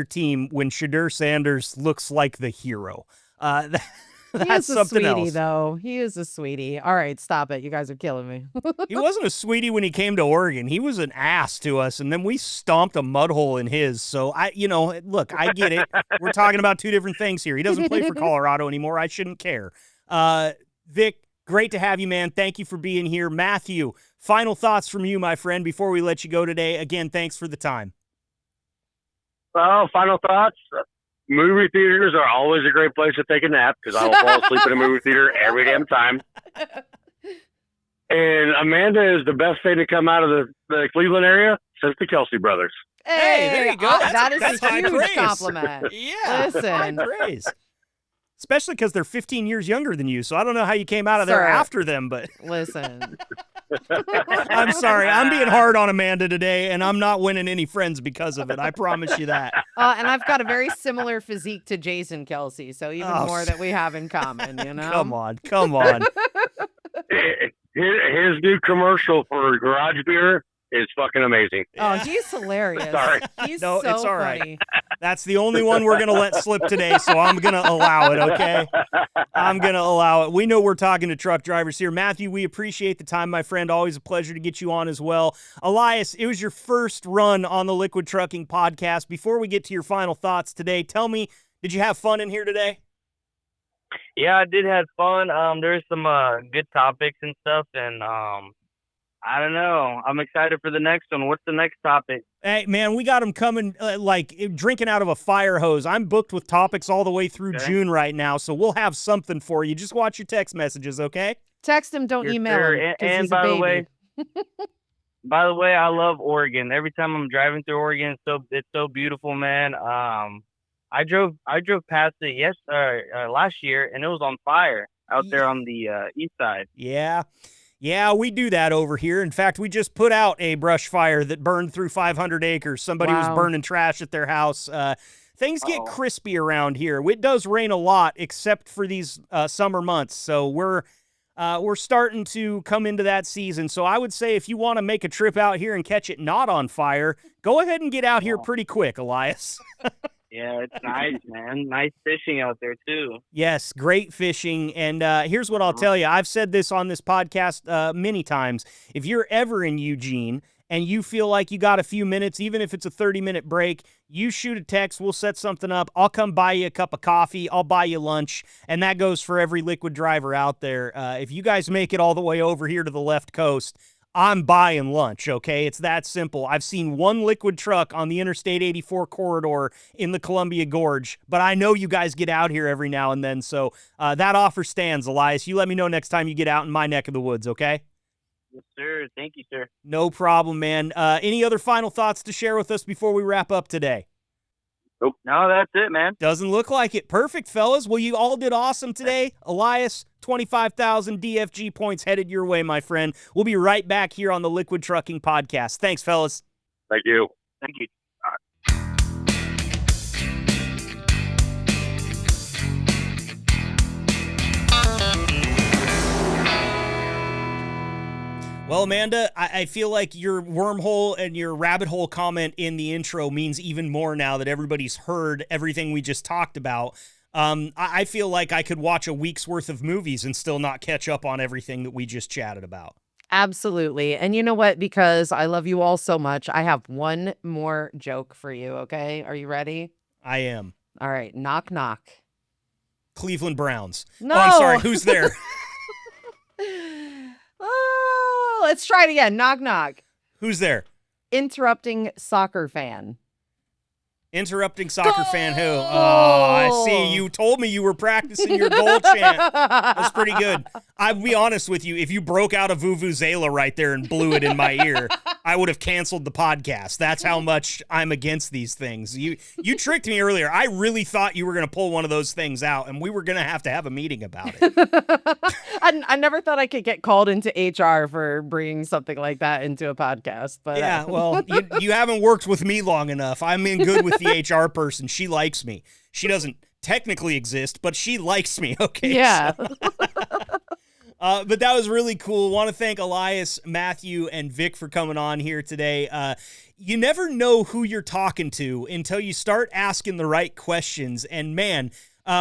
Speaker 1: team when Shadur Sanders looks like the hero. That's
Speaker 2: he is a
Speaker 1: something
Speaker 2: sweetie,
Speaker 1: else.
Speaker 2: though. He is a sweetie. All right, stop it. You guys are killing me.
Speaker 1: He wasn't a sweetie when he came to Oregon. He was an ass to us, and then we stomped a mud hole in his. So look, I get it. We're talking about two different things here. He doesn't play for Colorado anymore. I shouldn't care. Vic, great to have you, man. Thank you for being here. Matthew, final thoughts from you, my friend, before we let you go today. Again, thanks for the time.
Speaker 6: Well, final thoughts. Movie theaters are always a great place to take a nap because I will fall asleep in a movie theater every damn time. And Amanda is the best thing to come out of the Cleveland area since the Kelsey brothers.
Speaker 1: Hey, there you go.
Speaker 2: That's
Speaker 1: That's
Speaker 2: a
Speaker 1: high
Speaker 2: huge
Speaker 1: praise.
Speaker 2: compliment.
Speaker 1: Yeah,
Speaker 2: Listen.
Speaker 1: high praise. Especially because they're 15 years younger than you, so I don't know how you came out of
Speaker 2: Sir.
Speaker 1: there after them, but
Speaker 2: Listen.
Speaker 1: I'm sorry. I'm being hard on Amanda today, and I'm not winning any friends because of it. I promise you that.
Speaker 2: And I've got a very similar physique to Jason Kelsey, so even
Speaker 1: Oh,
Speaker 2: more that we have in common, you know?
Speaker 1: Come on.
Speaker 6: His new commercial for garage beer is fucking amazing.
Speaker 2: Oh, he's hilarious.
Speaker 6: Sorry.
Speaker 2: He's
Speaker 1: No,
Speaker 2: so
Speaker 1: it's all right.
Speaker 2: funny.
Speaker 1: That's the only one we're going to let slip today, so I'm going to allow it, okay? I'm going to allow it. We know we're talking to truck drivers here. Matthew, we appreciate the time, my friend. Always a pleasure to get you on as well. Elias, it was your first run on the Liquid Trucking Podcast. Before we get to your final thoughts today, tell me, did you have fun in here today?
Speaker 4: Yeah, I did have fun. There's some good topics and stuff, and I don't know. I'm excited for the next one. What's the next topic?
Speaker 1: Hey, man, we got them coming like drinking out of a fire hose. I'm booked with topics all the way through June right now, so we'll have something for you. Just watch your text messages, okay?
Speaker 2: Text him, don't
Speaker 4: Yes,
Speaker 2: email
Speaker 4: sir.
Speaker 2: him. 'cause
Speaker 4: And
Speaker 2: he's a
Speaker 4: by the
Speaker 2: baby.
Speaker 4: way, by the way, I love Oregon. Every time I'm driving through Oregon, it's so beautiful, man. I drove past it last year, and it was on fire out there on the east side.
Speaker 1: Yeah, we do that over here. In fact, we just put out a brush fire that burned through 500 acres. Somebody was
Speaker 2: Wow.
Speaker 1: burning trash at their house. Things get crispy around here. It does rain a lot, except for these summer months. So we're starting to come into that season. So I would say if you want to make a trip out here and catch it not on fire, go ahead and get out here pretty quick, Elias.
Speaker 4: Yeah, it's nice, man. Nice fishing out there, too.
Speaker 1: Yes, great fishing. And here's what I'll tell you. I've said this on this podcast many times. If you're ever in Eugene and you feel like you got a few minutes, even if it's a 30-minute break, you shoot a text. We'll set something up. I'll come buy you a cup of coffee. I'll buy you lunch. And that goes for every Liquid driver out there. If you guys make it all the way over here to the left coast, I'm buying lunch, okay? It's that simple. I've seen one Liquid truck on the Interstate 84 corridor in the Columbia Gorge, but I know you guys get out here every now and then, so that offer stands, Elias. You let me know next time you get out in my neck of the woods, okay?
Speaker 4: Yes, sir. Thank you, sir.
Speaker 1: No problem, man. Any other final thoughts to share with us before we wrap up today?
Speaker 4: No, that's it, man.
Speaker 1: Doesn't look like it. Perfect, fellas. Well, you all did awesome today. Elias, 25,000 DFG points headed your way, my friend. We'll be right back here on the Liquid Trucking Podcast. Thanks, fellas.
Speaker 6: Thank you.
Speaker 4: Thank you.
Speaker 1: Well, Amanda, I feel like your wormhole and your rabbit hole comment in the intro means even more now that everybody's heard everything we just talked about. I feel like I could watch a week's worth of movies and still not catch up on everything that we just chatted about.
Speaker 2: Absolutely. And you know what? Because I love you all so much, I have one more joke for you, okay? Are you ready?
Speaker 1: I am.
Speaker 2: All right. Knock, knock.
Speaker 1: Cleveland Browns.
Speaker 2: No.
Speaker 1: Oh, I'm sorry. Who's there?
Speaker 2: Oh, let's try it again. Knock, knock.
Speaker 1: Who's there?
Speaker 2: Interrupting soccer fan.
Speaker 1: Interrupting soccer fan who? Oh, I see. You told me you were practicing your goal chant. That's pretty good. I'll be honest with you. If you broke out a vuvuzela right there and blew it in my ear, I would have canceled the podcast. That's how much I'm against these things. You tricked me earlier. I really thought you were going to pull one of those things out, and we were going to have a meeting about it.
Speaker 2: I never thought I could get called into HR for bringing something like that into a podcast. But
Speaker 1: yeah, well, you haven't worked with me long enough. I'm in good with the HR person. She likes me. She doesn't technically exist, but she likes me. Okay.
Speaker 2: Yeah.
Speaker 1: So. But that was really cool. Want to thank Elias, Matthew, and Vic for coming on here today. You never know who you're talking to until you start asking the right questions. And man,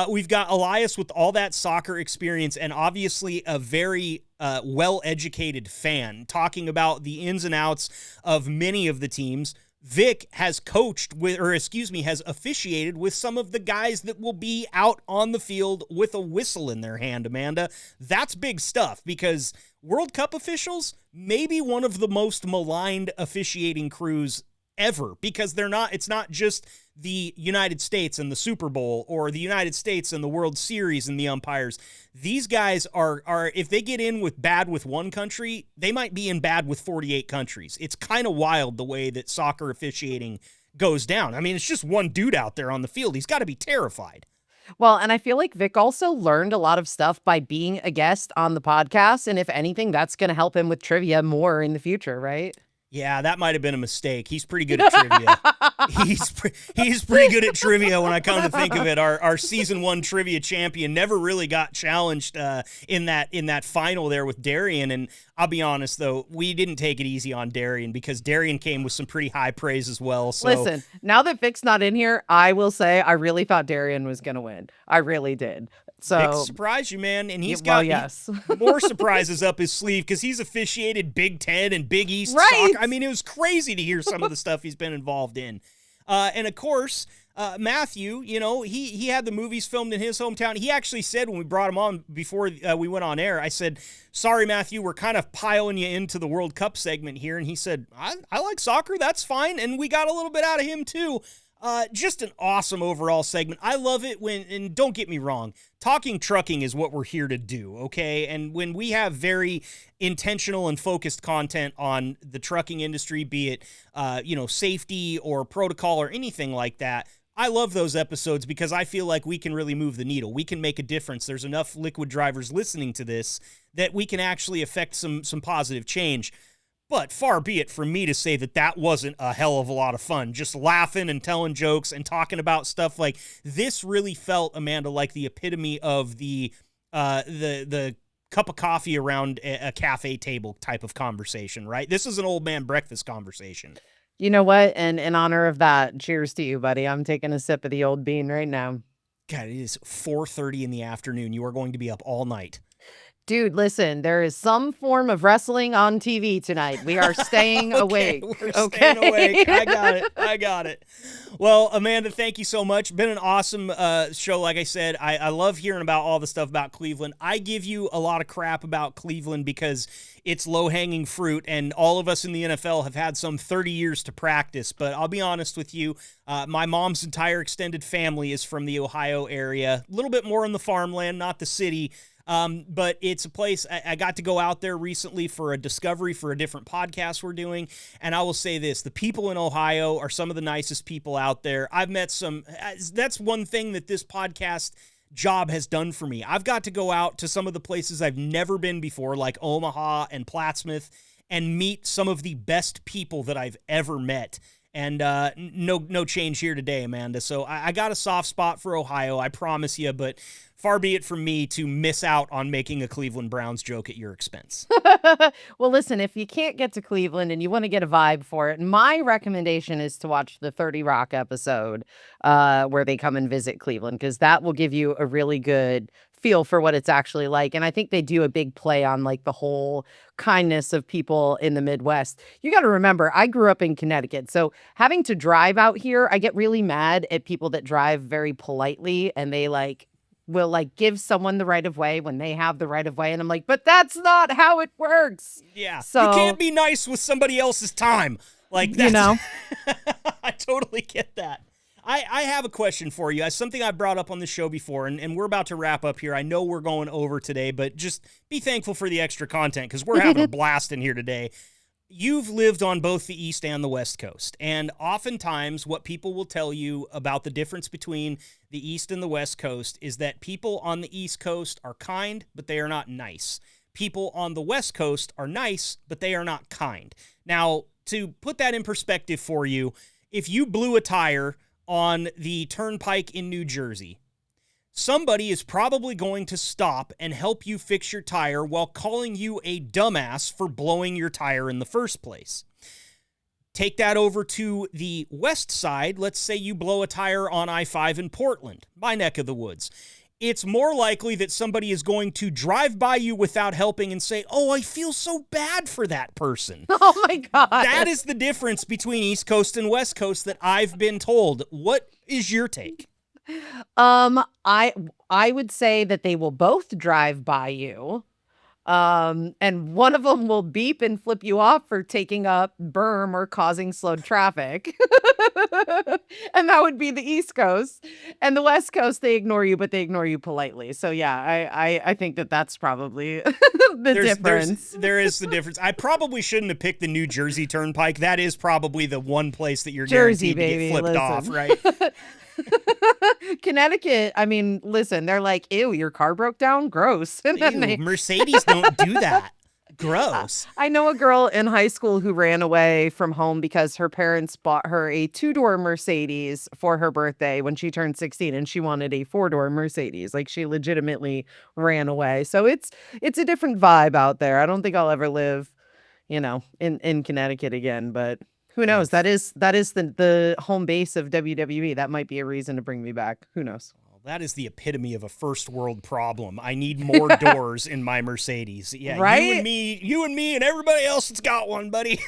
Speaker 1: we've got Elias with all that soccer experience and obviously a very well-educated fan talking about the ins and outs of many of the teams. Vic has has officiated with some of the guys that will be out on the field with a whistle in their hand, Amanda. That's big stuff because World Cup officials, maybe one of the most maligned officiating crews ever, because it's not just the United States and the Super Bowl or the United States and the World Series and the umpires. These guys are if they get in with bad with one country, they might be in bad with 48 countries. It's kind of wild the way that soccer officiating goes down. I mean, it's just one dude out there on the field. He's got to be terrified.
Speaker 2: Well, and I feel like Vic also learned a lot of stuff by being a guest on the podcast. And if anything, that's going to help him with trivia more in the future, right?
Speaker 1: Yeah, that might have been a mistake. He's pretty good at trivia. He's pretty good at trivia when I come to think of it. Our season 1 trivia champion never really got challenged in that final there with Darian. And I'll be honest though, we didn't take it easy on Darian because Darian came with some pretty high praise as well. So
Speaker 2: listen, now that Vic's not in here, I will say I really thought Darian was going to win. I really did. So
Speaker 1: Vic surprised you, man, and he's got more surprises up his sleeve because he's officiated Big Ten and Big East soccer. I mean, it was crazy to hear some of the stuff he's been involved in. And of course, Matthew, he had the movies filmed in his hometown. He actually said when we brought him on before we went on air, I said, sorry, Matthew, we're kind of piling you into the World Cup segment here. And he said, I like soccer. That's fine. And we got a little bit out of him too. Just an awesome overall segment. I love it and don't get me wrong, talking trucking is what we're here to do, okay? And when we have very intentional and focused content on the trucking industry, be it, safety or protocol or anything like that, I love those episodes because I feel like we can really move the needle. We can make a difference. There's enough liquid drivers listening to this that we can actually affect some positive change. But far be it from me to say that wasn't a hell of a lot of fun. Just laughing and telling jokes and talking about stuff like this really felt, Amanda, like the epitome of the cup of coffee around a cafe table type of conversation, right? This is an old man breakfast conversation.
Speaker 2: You know what? And in honor of that, cheers to you, buddy. I'm taking a sip of the old bean right now.
Speaker 1: God, it is 4:30 in the afternoon. You are going to be up all night.
Speaker 2: Dude, listen, there is some form of wrestling on TV tonight. We are staying awake.
Speaker 1: We're staying awake. I got it. Well, Amanda, thank you so much. Been an awesome show. Like I said, I love hearing about all the stuff about Cleveland. I give you a lot of crap about Cleveland because it's low-hanging fruit, and all of us in the NFL have had some 30 years to practice. But I'll be honest with you, my mom's entire extended family is from the Ohio area, a little bit more in the farmland, not the city. But it's a place I got to go out there recently for a discovery for a different podcast we're doing. And I will say this, the people in Ohio are some of the nicest people out there. I've met that's one thing that this podcast job has done for me. I've got to go out to some of the places I've never been before, like Omaha and Plattsmouth, and meet some of the best people that I've ever met. And no change here today, Amanda. So I got a soft spot for Ohio, I promise you, but far be it from me to miss out on making a Cleveland Browns joke at your expense.
Speaker 2: Well, listen, if you can't get to Cleveland and you want to get a vibe for it, my recommendation is to watch the 30 Rock episode where they come and visit Cleveland, because that will give you a really good feel for what it's actually like. And I think they do a big play on like the whole kindness of people in the Midwest. You got to remember, I grew up in Connecticut. So having to drive out here, I get really mad at people that drive very politely and they will give someone the right of way when they have the right of way. And I'm like, but that's not how it works.
Speaker 1: Yeah.
Speaker 2: So
Speaker 1: you can't be nice with somebody else's time. Like that.
Speaker 2: You know,
Speaker 1: I totally get that. I have a question for you. As something I brought up on the show before, and we're about to wrap up here. I know we're going over today, but just be thankful for the extra content because we're having a blast in here today. You've lived on both the East and the West Coast, and oftentimes what people will tell you about the difference between the East and the West Coast is that people on the East Coast are kind, but they are not nice. People on the West Coast are nice, but they are not kind. Now, to put that in perspective for you, if you blew a tire on the turnpike in New Jersey, somebody is probably going to stop and help you fix your tire while calling you a dumbass for blowing your tire in the first place. Take that over to the west side. Let's say you blow a tire on I-5 in Portland, my neck of the woods. It's more likely that somebody is going to drive by you without helping and say, oh, I feel so bad for that person.
Speaker 2: Oh my God.
Speaker 1: That is the difference between East Coast and West Coast that I've been told. What is your take?
Speaker 2: I would say that they will both drive by you. And one of them will beep and flip you off for taking up berm or causing slowed traffic. And that would be the East Coast. And the West Coast, they ignore you, but they ignore you politely. So yeah, I think that that's probably the difference.
Speaker 1: There is the difference. I probably shouldn't have picked the New Jersey Turnpike. That is probably the one place that you're
Speaker 2: Jersey,
Speaker 1: guaranteed to get
Speaker 2: baby,
Speaker 1: flipped
Speaker 2: listen.
Speaker 1: off, right?
Speaker 2: Connecticut, I mean, listen, they're like, ew, your car broke down? Gross. And then
Speaker 1: Ew, Mercedes don't do that. Gross.
Speaker 2: I know a girl in high school who ran away from home because her parents bought her a 2-door Mercedes for her birthday when she turned 16, and she wanted a 4-door Mercedes. Like, she legitimately ran away. So it's a different vibe out there. I don't think I'll ever live, in Connecticut again, but who knows? That is the home base of WWE. That might be a reason to bring me back. Who knows?
Speaker 1: That is the epitome of a first world problem. I need more doors in my Mercedes. Yeah,
Speaker 2: right?
Speaker 1: You and me and everybody else that's got one, buddy.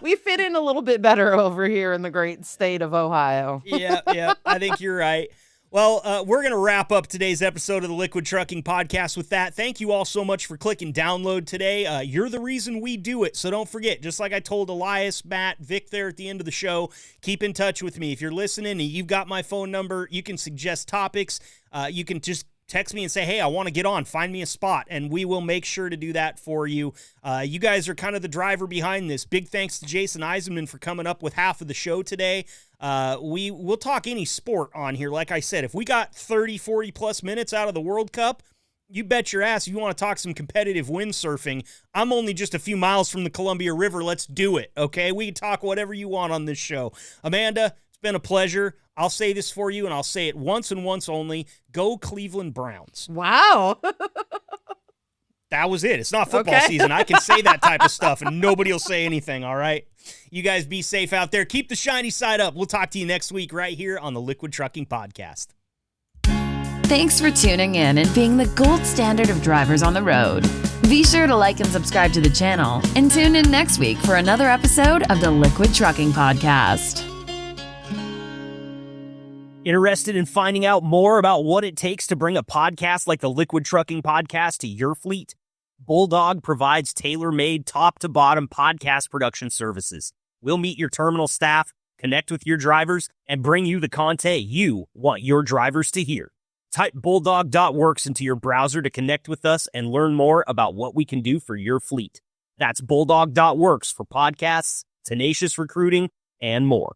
Speaker 2: We fit in a little bit better over here in the great state of Ohio.
Speaker 1: Yeah, I think you're right. Well, we're going to wrap up today's episode of the Liquid Trucking Podcast with that. Thank you all so much for clicking download today. You're the reason we do it, so don't forget, just like I told Elias, Matt, Vic there at the end of the show, keep in touch with me. If you're listening and you've got my phone number, you can suggest topics. You can just text me and say, hey, I want to get on. Find me a spot, and we will make sure to do that for you. You guys are kind of the driver behind this. Big thanks to Jason Eisenman for coming up with half of the show today. We'll talk any sport on here. Like I said, if we got 30, 40 plus minutes out of the World Cup, you bet your ass if you want to talk some competitive windsurfing, I'm only just a few miles from the Columbia River. Let's do it, okay? We can talk whatever you want on this show. Amanda, it's been a pleasure. I'll say this for you, and I'll say it once and once only. Go Cleveland Browns.
Speaker 2: Wow.
Speaker 1: That was it. It's not football season. I can say that type of stuff, and nobody will say anything, all right? You guys be safe out there. Keep the shiny side up. We'll talk to you next week right here on the Liquid Trucking Podcast.
Speaker 3: Thanks for tuning in and being the gold standard of drivers on the road. Be sure to like and subscribe to the channel and tune in next week for another episode of the Liquid Trucking Podcast.
Speaker 1: Interested in finding out more about what it takes to bring a podcast like the Liquid Trucking Podcast to your fleet? Bulldog provides tailor-made top-to-bottom podcast production services. We'll meet your terminal staff, connect with your drivers, and bring you the content you want your drivers to hear. Type bulldog.works into your browser to connect with us and learn more about what we can do for your fleet. That's bulldog.works for podcasts, tenacious recruiting, and more.